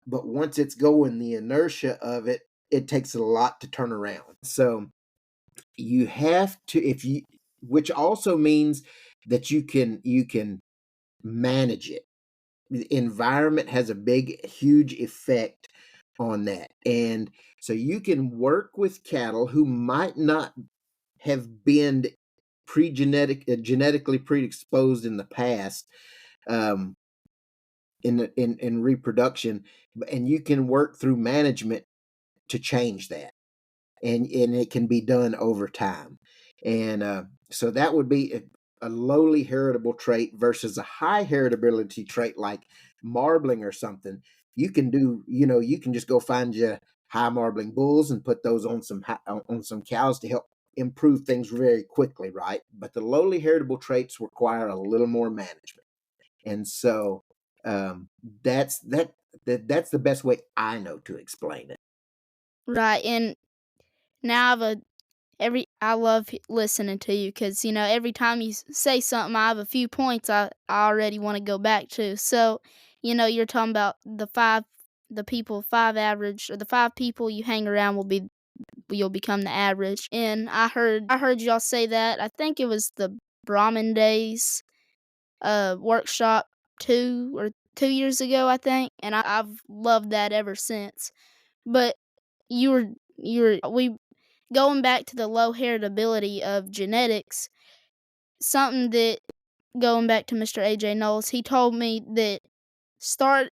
once it's going, the inertia of it takes a lot to turn around. So you have to, which also means that you can manage it. The environment has a huge effect on that. And so you can work with cattle who might not have been genetically predisposed in the past, in reproduction, and you can work through management to change that. and it can be done over time. And so that would be a lowly heritable trait versus a high heritability trait like marbling or something. You can do, you can just go find you high marbling bulls and put those on some cows to help improve things very quickly, right? But the lowly heritable traits require a little more management, and so that's the best way I know to explain it. Right, and now I love listening to you because every time you say something, I have a few points I already want to go back to. So, you're talking about the people, five average, or the five people you hang around you'll become the average. And I heard y'all say that. I think it was the Brahmin Days workshop 2 years ago, I think, and I've loved that ever since. But we going back to the low heritability of genetics, something that going back to Mr. AJ Knowles, he told me that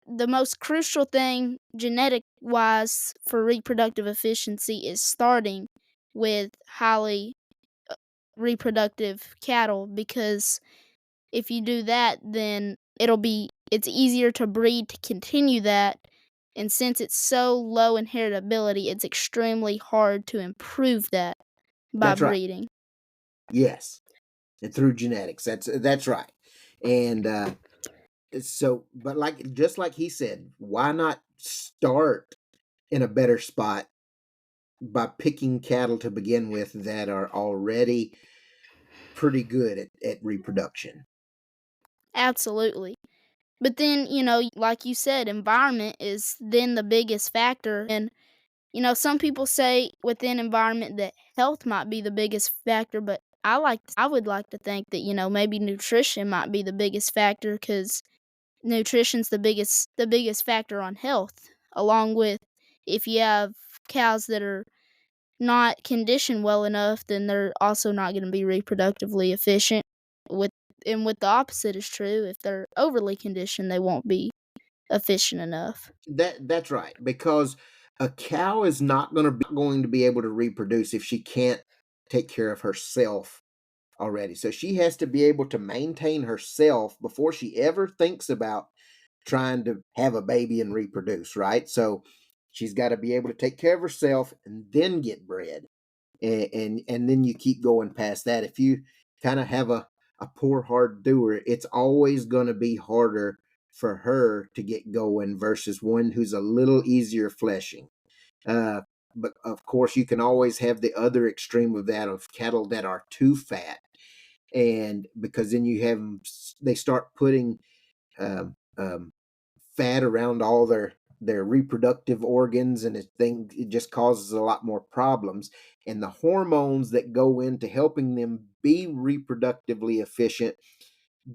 the most crucial thing genetic wise for reproductive efficiency is starting with highly reproductive cattle, because if you do that, then it's easier to breed to continue that. And since it's so low in heritability, it's extremely hard to improve that by That's right. breeding. Yes, and through genetics. That's right. And so, but just like he said, why not start in a better spot by picking cattle to begin with that are already pretty good at reproduction? Absolutely. But then, like you said, environment is then the biggest factor. And, some people say within environment that health might be the biggest factor, but I would like to think that, maybe nutrition might be the biggest factor, because nutrition's the biggest factor on health, along with if you have cows that are not conditioned well enough, then they're also not going to be reproductively efficient. With the opposite is true. If they're overly conditioned, they won't be efficient enough. That's right, because a cow is not going to be able to reproduce if she can't take care of herself already. So she has to be able to maintain herself before she ever thinks about trying to have a baby and reproduce, right? So she's got to be able to take care of herself and then get bred. And then you keep going past that. If you kind of have a poor hard doer, it's always going to be harder for her to get going versus one who's a little easier fleshing. But of course, you can always have the other extreme of that, of cattle that are too fat, and because then they start putting um, um, fat around all their reproductive organs, and it just causes a lot more problems. And the hormones that go into helping them be reproductively efficient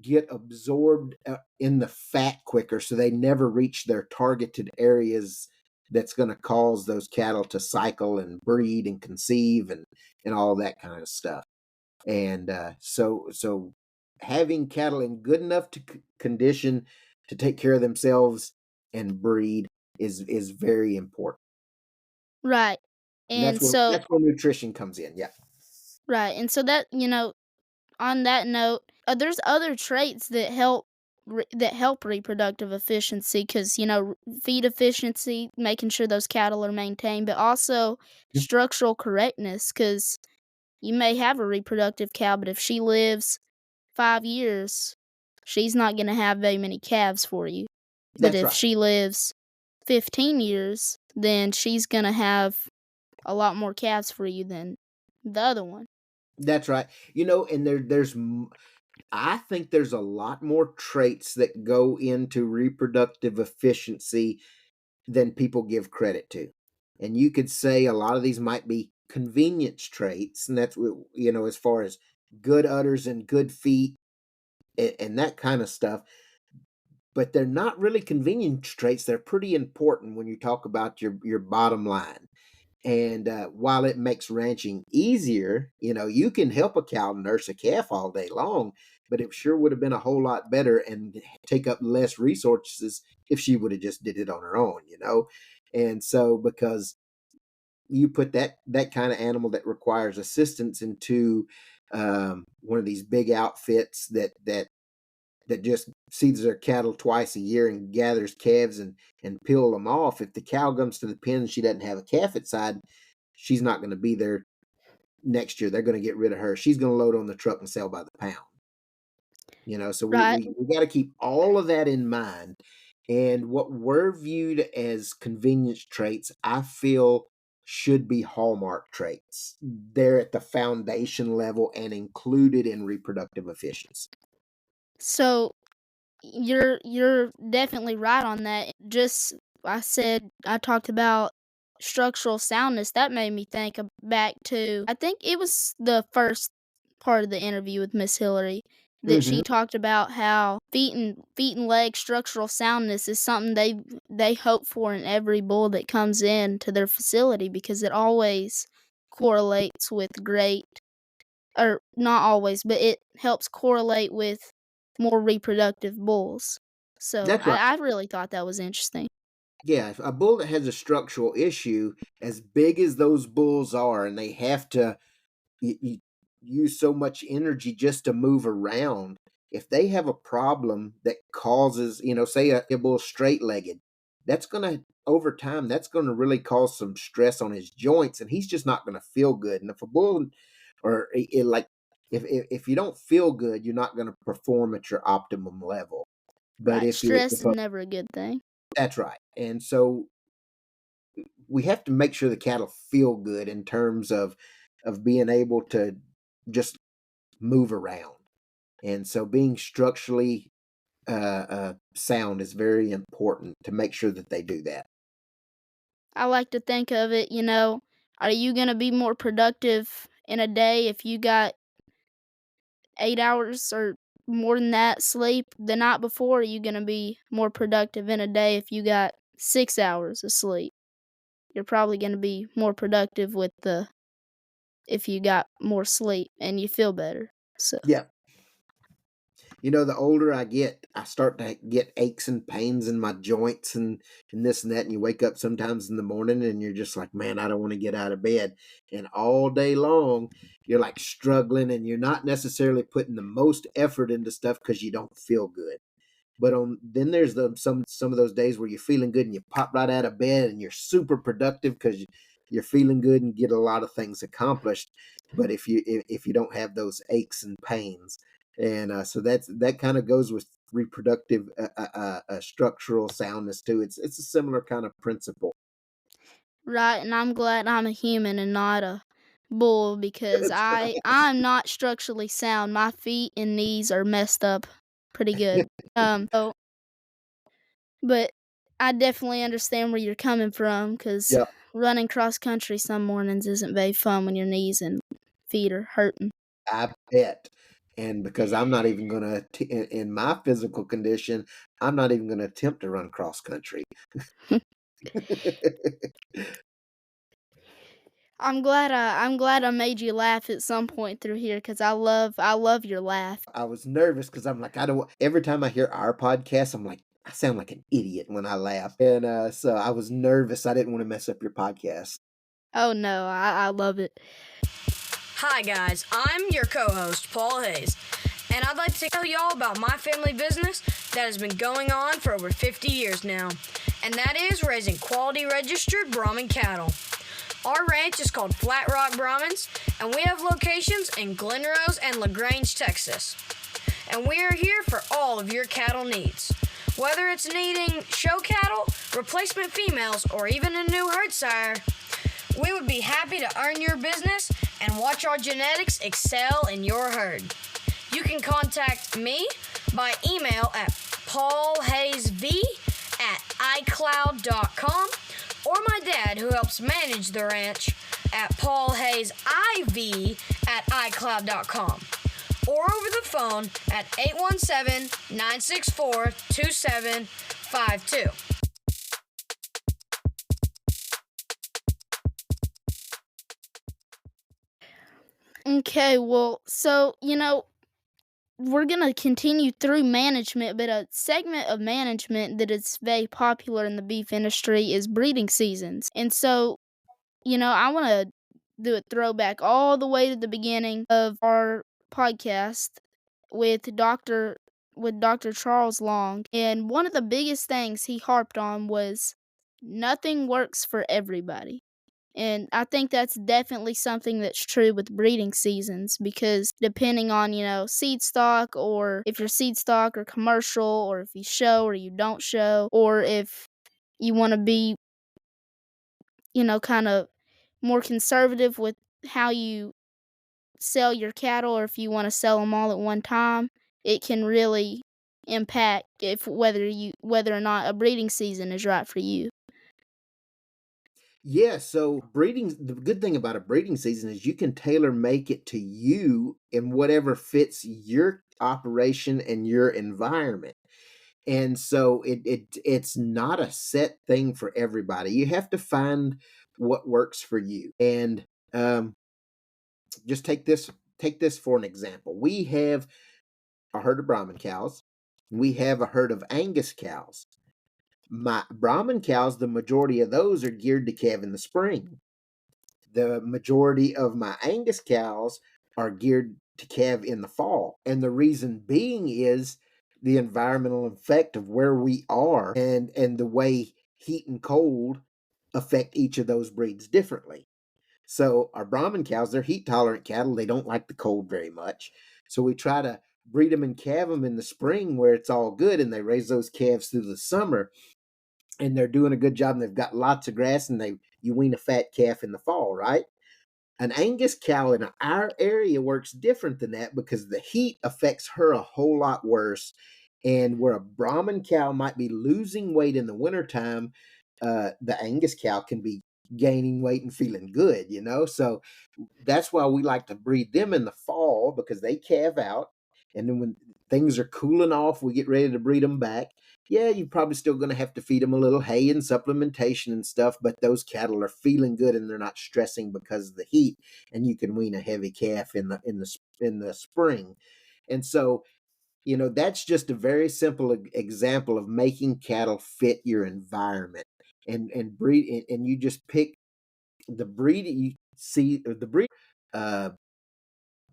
get absorbed in the fat quicker, so they never reach their targeted areas that's going to cause those cattle to cycle and breed and conceive and all that kind of stuff. And so having cattle in good enough condition to take care of themselves and breed is very important. Right. And And so that's where nutrition comes in. Yeah. right. And so that, on that note, there's other traits that help reproductive efficiency, because feed efficiency, making sure those cattle are maintained, but also structural correctness, because you may have a reproductive cow, but if she lives 5 years, she's not going to have very many calves for you. But That's if right. she lives 15 years, then she's going to have a lot more calves for you than the other one. That's right. And I think there's a lot more traits that go into reproductive efficiency than people give credit to. And you could say a lot of these might be convenience traits, and that's as far as good udders and good feet and that kind of stuff. But they're not really convenience traits. They're pretty important when you talk about your bottom line. And while it makes ranching easier, you can help a cow nurse a calf all day long, but it sure would have been a whole lot better and take up less resources if she would have just did it on her own. And so, because you put that kind of animal that requires assistance into one of these big outfits that just seeds their cattle twice a year and gathers calves and peel them off. If the cow comes to the pen and she doesn't have a calf inside, she's not going to be there next year. They're going to get rid of her. She's going to load on the truck and sell by the pound. So Right. we got to keep all of that in mind. And what we're viewed as convenience traits, I feel should be hallmark traits. They're at the foundation level and included in reproductive efficiency. So you're definitely right on that. Just I talked about structural soundness. That made me think back to, I think it was the first part of the interview with Miss Hillary, that she talked about how feet and leg structural soundness is something they hope for in every bull that comes in to their facility, because it always correlates with great, or not always, but it helps correlate with more reproductive bulls. So That's right. I really thought that was interesting. Yeah, if a bull that has a structural issue, as big as those bulls are, and they have to you use so much energy just to move around. If they have a problem that causes, say a bull straight legged, that's going to, over time, that's going to really cause some stress on his joints, and he's just not going to feel good. And if a bull, or like, if you don't feel good, you're not going to perform at your optimum level. But Right. if Stress is never a good thing. that's right. And so we have to make sure the cattle feel good in terms of being able to just move around. And so being structurally sound is very important to make sure that they do that. I like to think of it, are you going to be more productive in a day if you got 8 hours or more than that sleep the night before? Are you going to be more productive in a day if you got 6 hours of sleep? You're probably going to be more productive if you got more sleep and you feel better. So Yeah. The older I get, I start to get aches and pains in my joints and this and that. And you wake up sometimes in the morning and you're just like, man, I don't want to get out of bed. And all day long, you're like struggling and you're not necessarily putting the most effort into stuff because you don't feel good. But then there's some of those days where you're feeling good and you pop right out of bed and you're super productive because you're feeling good and get a lot of things accomplished. But if you don't have those aches and pains, and so that kind of goes with reproductive structural soundness too. It's a similar kind of principle. right, and I'm glad I'm a human and not a bull, because I'm not structurally sound. My feet and knees are messed up pretty good. But I definitely understand where you're coming from, because Yep. running cross country some mornings isn't very fun when your knees and feet are hurting. I bet. And because I'm not even going to, in my physical condition, I'm not even going to attempt to run cross country. I'm glad I made you laugh at some point through here, because I love your laugh. I was nervous because I'm like, every time I hear our podcast, I'm like, I sound like an idiot when I laugh. And so I was nervous. I didn't want to mess up your podcast. Oh no, I love it. Hi guys, I'm your co-host, Paul Hayes, and I'd like to tell y'all about my family business that has been going on for over 50 years now, and that is raising quality registered Brahman cattle. Our ranch is called Flat Rock Brahmins, and we have locations in Glen Rose and LaGrange, Texas. And we are here for all of your cattle needs. Whether it's needing show cattle, replacement females, or even a new herd sire, we would be happy to earn your business and watch our genetics excel in your herd. You can contact me by email at paulhayesv@icloud.com, or my dad, who helps manage the ranch, at paulhayesiv@icloud.com, or over the phone at 817-964-2752. Okay, well, so, we're going to continue through management, but a segment of management that is very popular in the beef industry is breeding seasons. And so I want to do a throwback all the way to the beginning of our podcast with Dr. Charles Long, and one of the biggest things he harped on was nothing works for everybody. And I think that's definitely something that's true with breeding seasons because depending on, seed stock, or if you're seed stock or commercial, or if you show or you don't show, or if you want to be, kind of more conservative with how you sell your cattle, or if you want to sell them all at one time, it can really impact if whether or not a breeding season is right for you. Yeah, so the good thing about a breeding season is you can tailor make it to you in whatever fits your operation and your environment. And so it's not a set thing for everybody. You have to find what works for you. And just take this for an example. We have a herd of Brahman cows. We have a herd of Angus cows. My Brahman cows, the majority of those are geared to calve in the spring. The majority of my Angus cows are geared to calve in the fall. And the reason being is the environmental effect of where we are, and the way heat and cold affect each of those breeds differently. So our Brahman cows, they're heat tolerant cattle. They don't like the cold very much. So we try to breed them and calve them in the spring where it's all good, and they raise those calves through the summer, and they're doing a good job, and they've got lots of grass, and you wean a fat calf in the fall, right? An Angus cow in our area works different than that because the heat affects her a whole lot worse. And where a Brahman cow might be losing weight in the wintertime, the Angus cow can be gaining weight and feeling good, So that's why we like to breed them in the fall, because they calve out. And then when things are cooling off, we get ready to breed them back. Yeah, you're probably still going to have to feed them a little hay and supplementation and stuff, but those cattle are feeling good and they're not stressing because of the heat, and you can wean a heavy calf in the spring. And so, that's just a very simple example of making cattle fit your environment, and breed, and you just pick the breed you see, or the breed uh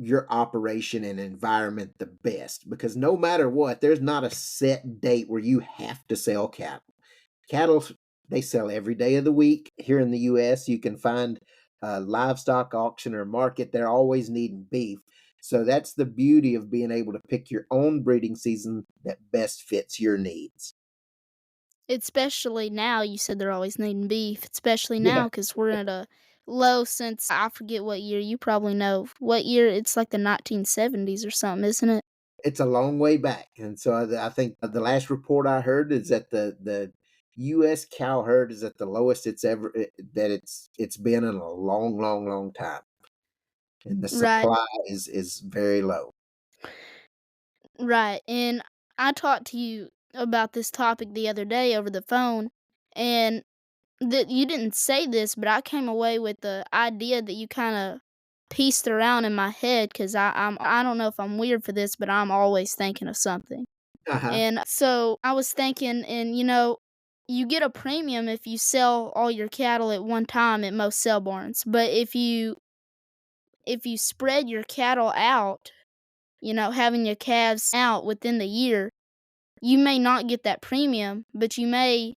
your operation and environment the best, because no matter what, there's not a set date where you have to sell cattle. Cattle, they sell every day of the week. Here in the US, you can find a livestock auction or market. They're always needing beef. So that's the beauty of being able to pick your own breeding season that best fits your needs. Especially now, you said they're always needing beef, especially Yeah, now because we're at a low since I forget what year. You probably know what year. It's like the 1970s or something, isn't it? it's a long way back. And so I think the last report I heard is that the U.S. cow herd is at the lowest it's been in a long, long, long time, and the Right, supply is very low. right. And I talked to you about this topic the other day over the phone, and that you didn't say this, but I came away with the idea that you kind of pieced around in my head because I don't know if I'm weird for this, but I'm always thinking of something. Uh-huh. And so I was thinking, and you get a premium if you sell all your cattle at one time at most sale barns. But if you spread your cattle out, having your calves out within the year, you may not get that premium, but you may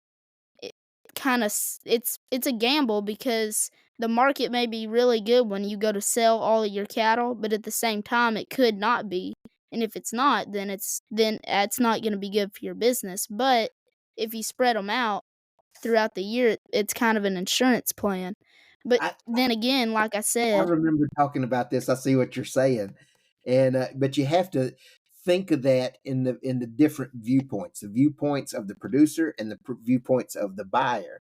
kind of it's a gamble because the market may be really good when you go to sell all of your cattle, but at the same time it could not be. And if it's not, then it's not going to be good for your business. But if you spread them out throughout the year, it's kind of an insurance plan. But I then again, like I I said, remember talking about this. I see what you're saying, and but you have to think of that in the different viewpoints, the viewpoints of the producer and the viewpoints of the buyer.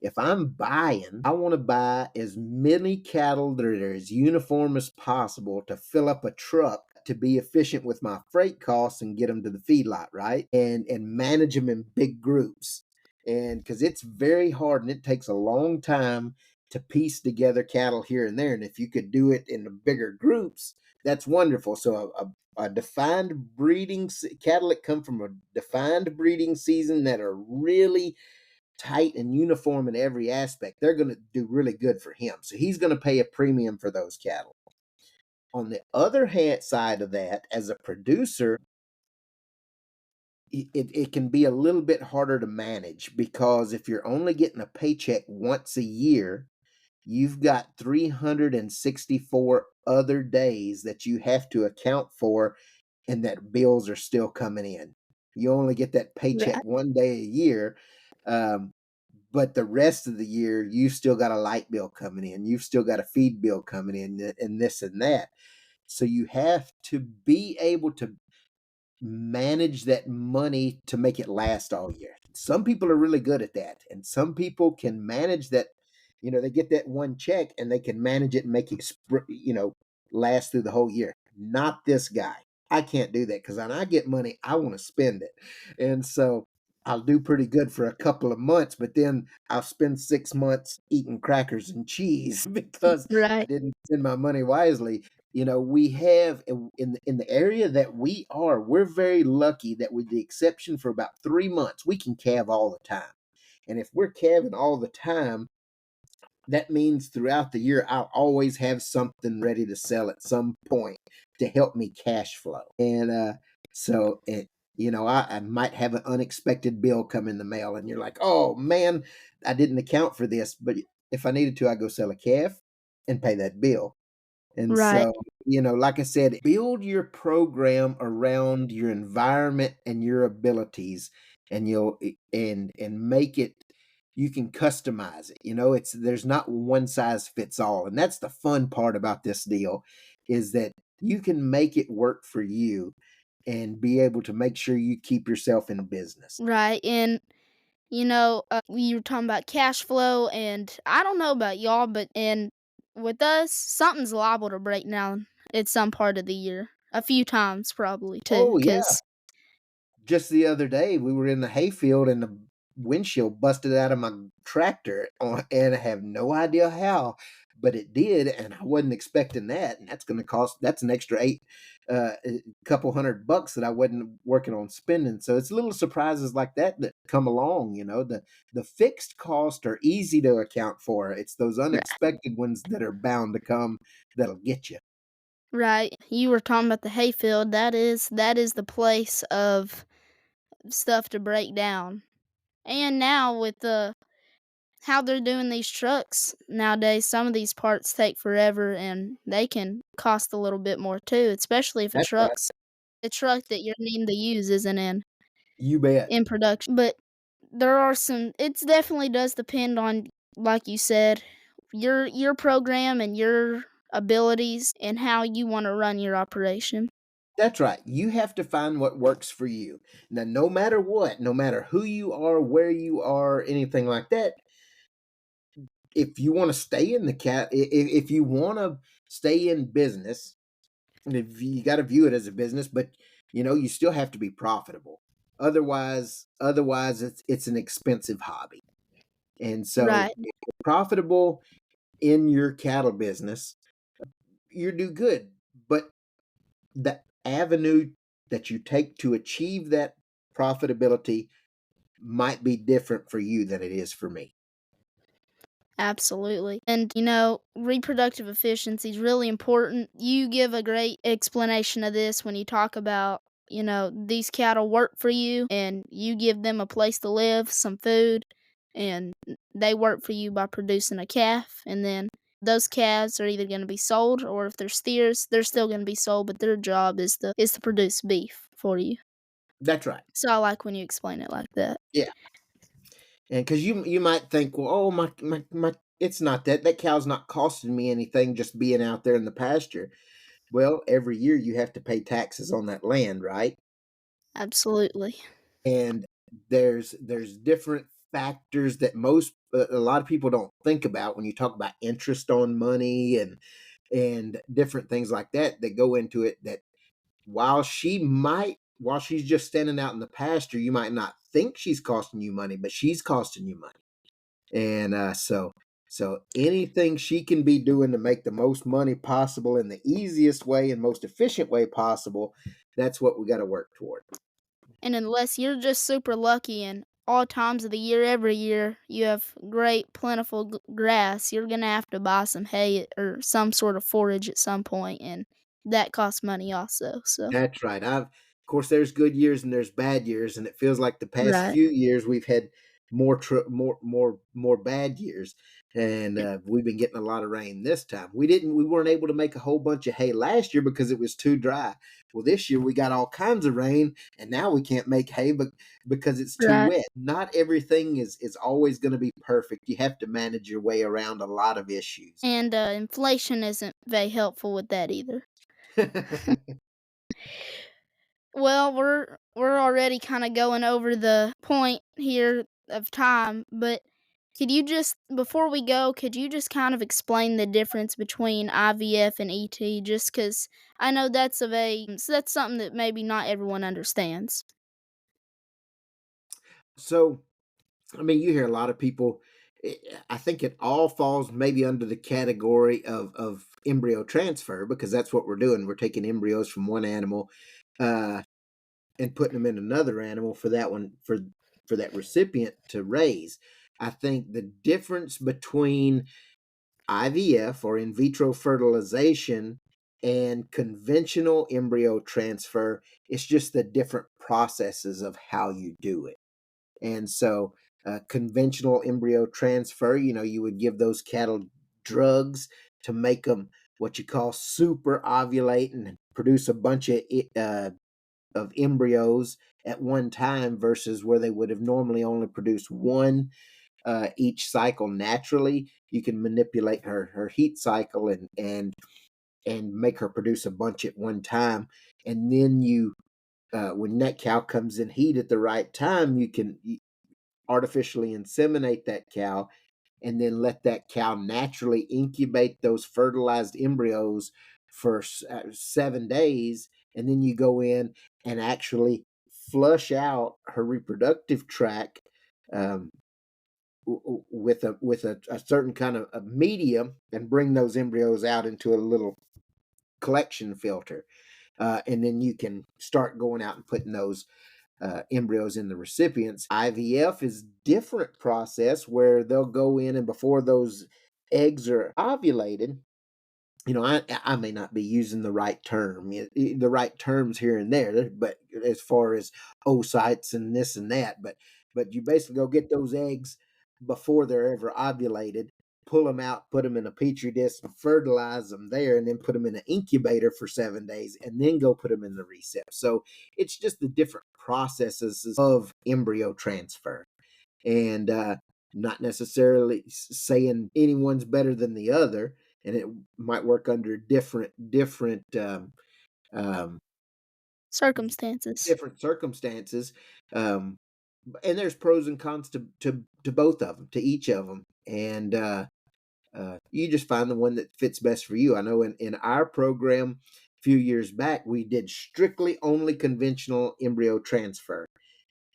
If I'm buying, I want to buy as many cattle that are as uniform as possible to fill up a truck, to be efficient with my freight costs and get them to the feedlot, right? And manage them in big groups. And because it's very hard and it takes a long time to piece together cattle here and there. And if you could do it in the bigger groups, that's wonderful. So a defined breeding cattle that come from a defined breeding season that are really tight and uniform in every aspect, they're going to do really good for him. So he's going to pay a premium for those cattle. On the other hand side of that, as a producer, it can be a little bit harder to manage, because if you're only getting a paycheck once a year, you've got 364 other days that you have to account for, and that bills are still coming in. You only get that paycheck Right. one day a year, but the rest of the year, you've still got a light bill coming in, you've still got a feed bill coming in, and this and that. So you have to be able to manage that money to make it last all year. Some people are really good at that, and some people can manage that. They get that one check and they can manage it and make it, last through the whole year. Not this guy. I can't do that, because when I get money, I want to spend it. And so I'll do pretty good for a couple of months, but then I'll spend 6 months eating crackers and cheese because I Right. didn't spend my money wisely. We have in the area that we're very lucky that, with the exception for about 3 months, we can calve all the time. And if we're calving all the time, that means throughout the year, I'll always have something ready to sell at some point to help me cash flow. And so I might have an unexpected bill come in the mail, and you're like, oh man, I didn't account for this. But if I needed to, I go sell a calf and pay that bill. And Right. so, like I said, build your program around your environment and your abilities, and make it, you can customize it. There's not one size fits all. And that's the fun part about this deal, is that you can make it work for you and be able to make sure you keep yourself in business. Right. And we were talking about cash flow, and I don't know about y'all, but with us, something's liable to break down at some part of the year. A few times probably too, Oh yeah. cuz Just the other day, we were in the hayfield and the windshield busted out of my tractor, and I have no idea how, but it did, and I wasn't expecting that. And that's an extra a couple $100 that I wasn't working on spending. So it's little surprises like that come along. The fixed costs are easy to account for. It's those unexpected ones that are bound to come that'll get you. right. You were talking about the hayfield. That is the place of stuff to break down. And now with how they're doing these trucks nowadays, some of these parts take forever and they can cost a little bit more too, especially if That's right. the truck that you're needing to use isn't You bet. in production. But there are some it's definitely does depend on, like you said, your program and your abilities and how you want to run your operation. That's right. You have to find what works for you. Now, no matter what, no matter who you are, where you are, anything like that, if you want to stay in the if you want to stay in business, if you got to view it as a business, but you still have to be profitable. Otherwise, it's an expensive hobby. And so, Right. if you're profitable in your cattle business, you do good. But the avenue that you take to achieve that profitability might be different for you than it is for me. Absolutely. And reproductive efficiency is really important. You give a great explanation of this when you talk about, these cattle work for you and you give them a place to live, some food, and they work for you by producing a calf. And then those calves are either going to be sold, or if they're steers, they're still going to be sold, but their job is to produce beef for you. That's right. So I like when you explain it like that. Yeah. And because you might think, well, oh my, it's not that cow's not costing me anything just being out there in the pasture. Well, every year you have to pay taxes on that land, right? Absolutely. And there's different factors that a lot of people don't think about when you talk about interest on money and different things like that go into it, that while she's just standing out in the pasture, you might not think she's costing you money, but she's costing you money. And so anything she can be doing to make the most money possible in the easiest way and most efficient way possible, that's what we got to work toward. And unless you're just super lucky and all times of the year, every year, you have great, plentiful grass, you're going to have to buy some hay or some sort of forage at some point, and that costs money also. So That's right. Of course, there's good years and there's bad years, and it feels like the past right, few years we've had more bad years, and we've been getting a lot of rain this time. We weren't able to make a whole bunch of hay last year because it was too dry. Well, this year we got all kinds of rain, and now we can't make hay, but because it's too right. wet. Not everything is always going to be perfect. You have to manage your way around a lot of issues. And inflation isn't very helpful with that either. Well, we're already kind of going over the point here of time, but could you just before we go, could you just kind of explain the difference between IVF and ET just cuz I know that's something that maybe not everyone understands. So, I mean, you hear a lot of people. I think it all falls maybe under the category of embryo transfer because that's what we're doing. We're taking embryos from one animal uh, and putting them in another animal for that one for that recipient to raise. I think the difference between IVF or in vitro fertilization and conventional embryo transfer is just the different processes of how you do it. And so, conventional embryo transfer, you would give those cattle drugs to make them what you call super ovulate and produce a bunch of embryos at one time versus where they would have normally only produced one each cycle naturally. You can manipulate her heat cycle and make her produce a bunch at one time, and then when that cow comes in heat at the right time, you can artificially inseminate that cow and then let that cow naturally incubate those fertilized embryos for 7 days. And then you go in and actually flush out her reproductive tract um, with a certain kind of a medium and bring those embryos out into a little collection filter. And then you can start going out and putting those embryos in the recipients. IVF is different process where they'll go in and before those eggs are ovulated, I may not be using the right term, the right terms here and there, but as far as oocytes and this and that, but you basically go get those eggs before they're ever ovulated, pull them out, put them in a petri dish, and fertilize them there, and then put them in an incubator for 7 days, and then go put them in the recept. So it's just the different processes of embryo transfer, and not necessarily saying anyone's better than the other, and it might work under different um, Circumstances. different circumstances. Um, and there's pros and cons to both of them, to each of them, and you just find the one that fits best for you. I know in our program a few years back, we did strictly only conventional embryo transfer,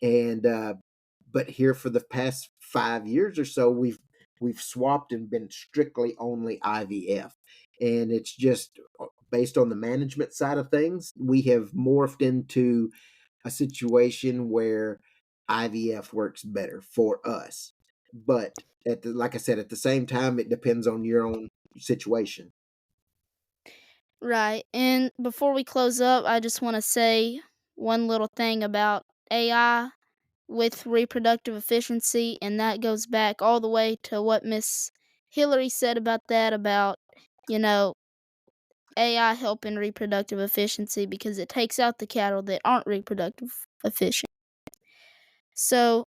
and but here for the past 5 years or so, we've swapped and been strictly only IVF, and it's just based on the management side of things. We have morphed into a situation where IVF works better for us, but like I said, at the same time, it depends on your own situation. Right. And before we close up, I just want to say one little thing about AI with reproductive efficiency, and that goes back all the way to what Miss Hillary said about that, about, you know, AI helping reproductive efficiency because it takes out the cattle that aren't reproductive efficient. So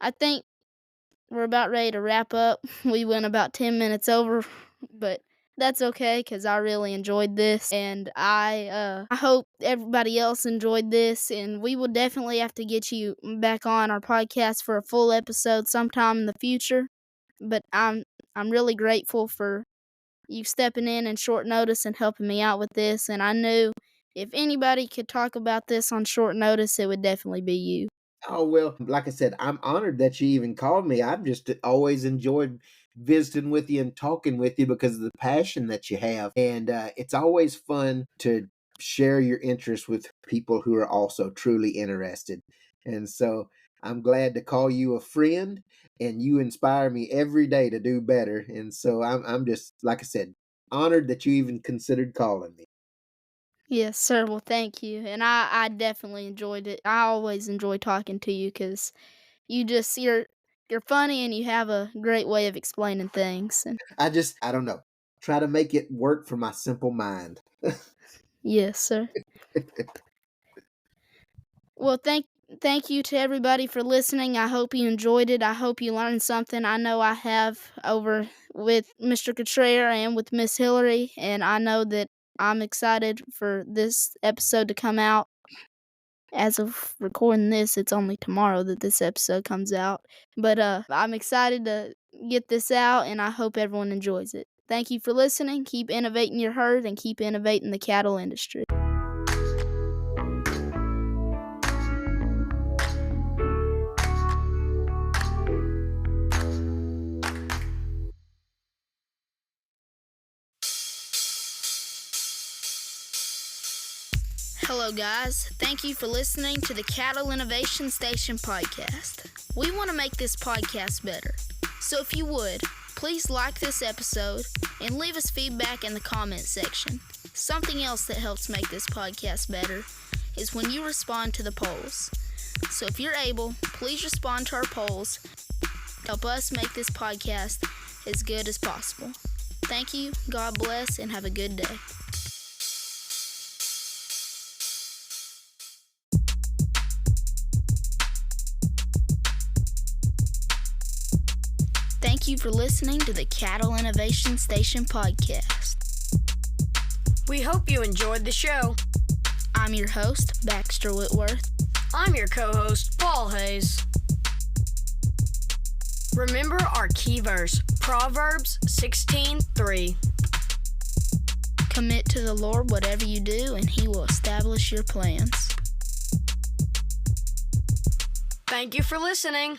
I think we're about ready to wrap up. We went about 10 minutes over, but that's okay because I really enjoyed this, and I hope everybody else enjoyed this. And we will definitely have to get you back on our podcast for a full episode sometime in the future. But I'm really grateful for you stepping in short notice and helping me out with this. And I knew if anybody could talk about this on short notice, it would definitely be you. Oh, well, like I said, I'm honored that you even called me. I've just always enjoyed visiting with you and talking with you because of the passion that you have. And it's always fun to share your interest with people who are also truly interested. And so I'm glad to call you a friend, and you inspire me every day to do better. And so I'm just, like I said, honored that you even considered calling me. Yes, sir. Well, thank you. And I definitely enjoyed it. I always enjoy talking to you because you're funny and you have a great way of explaining things. And I don't know, try to make it work for my simple mind. yes, sir. Well, thank you to everybody for listening. I hope you enjoyed it. I hope you learned something. I know I have over with Mr. Cottrell and with Miss Hillary, and I know that I'm excited for this episode to come out. As of recording this, it's only tomorrow that this episode comes out. But I'm excited to get this out, and I hope everyone enjoys it. Thank you for listening. Keep innovating your herd and keep innovating the cattle industry. Hello, guys. Thank you for listening to the Cattle Innovation Station podcast. We want to make this podcast better. So if you would, please like this episode and leave us feedback in the comment section. Something else that helps make this podcast better is when you respond to the polls. So if you're able, please respond to our polls. Help us make this podcast as good as possible. Thank you, God bless, and have a good day. Thank you for listening to the Cattle Innovation Station podcast. We hope you enjoyed the show. I'm your host, Baxter Whitworth. I'm your co-host, Paul Hayes. Remember our key verse, Proverbs 16:3. Commit to the Lord whatever you do, and He will establish your plans. Thank you for listening.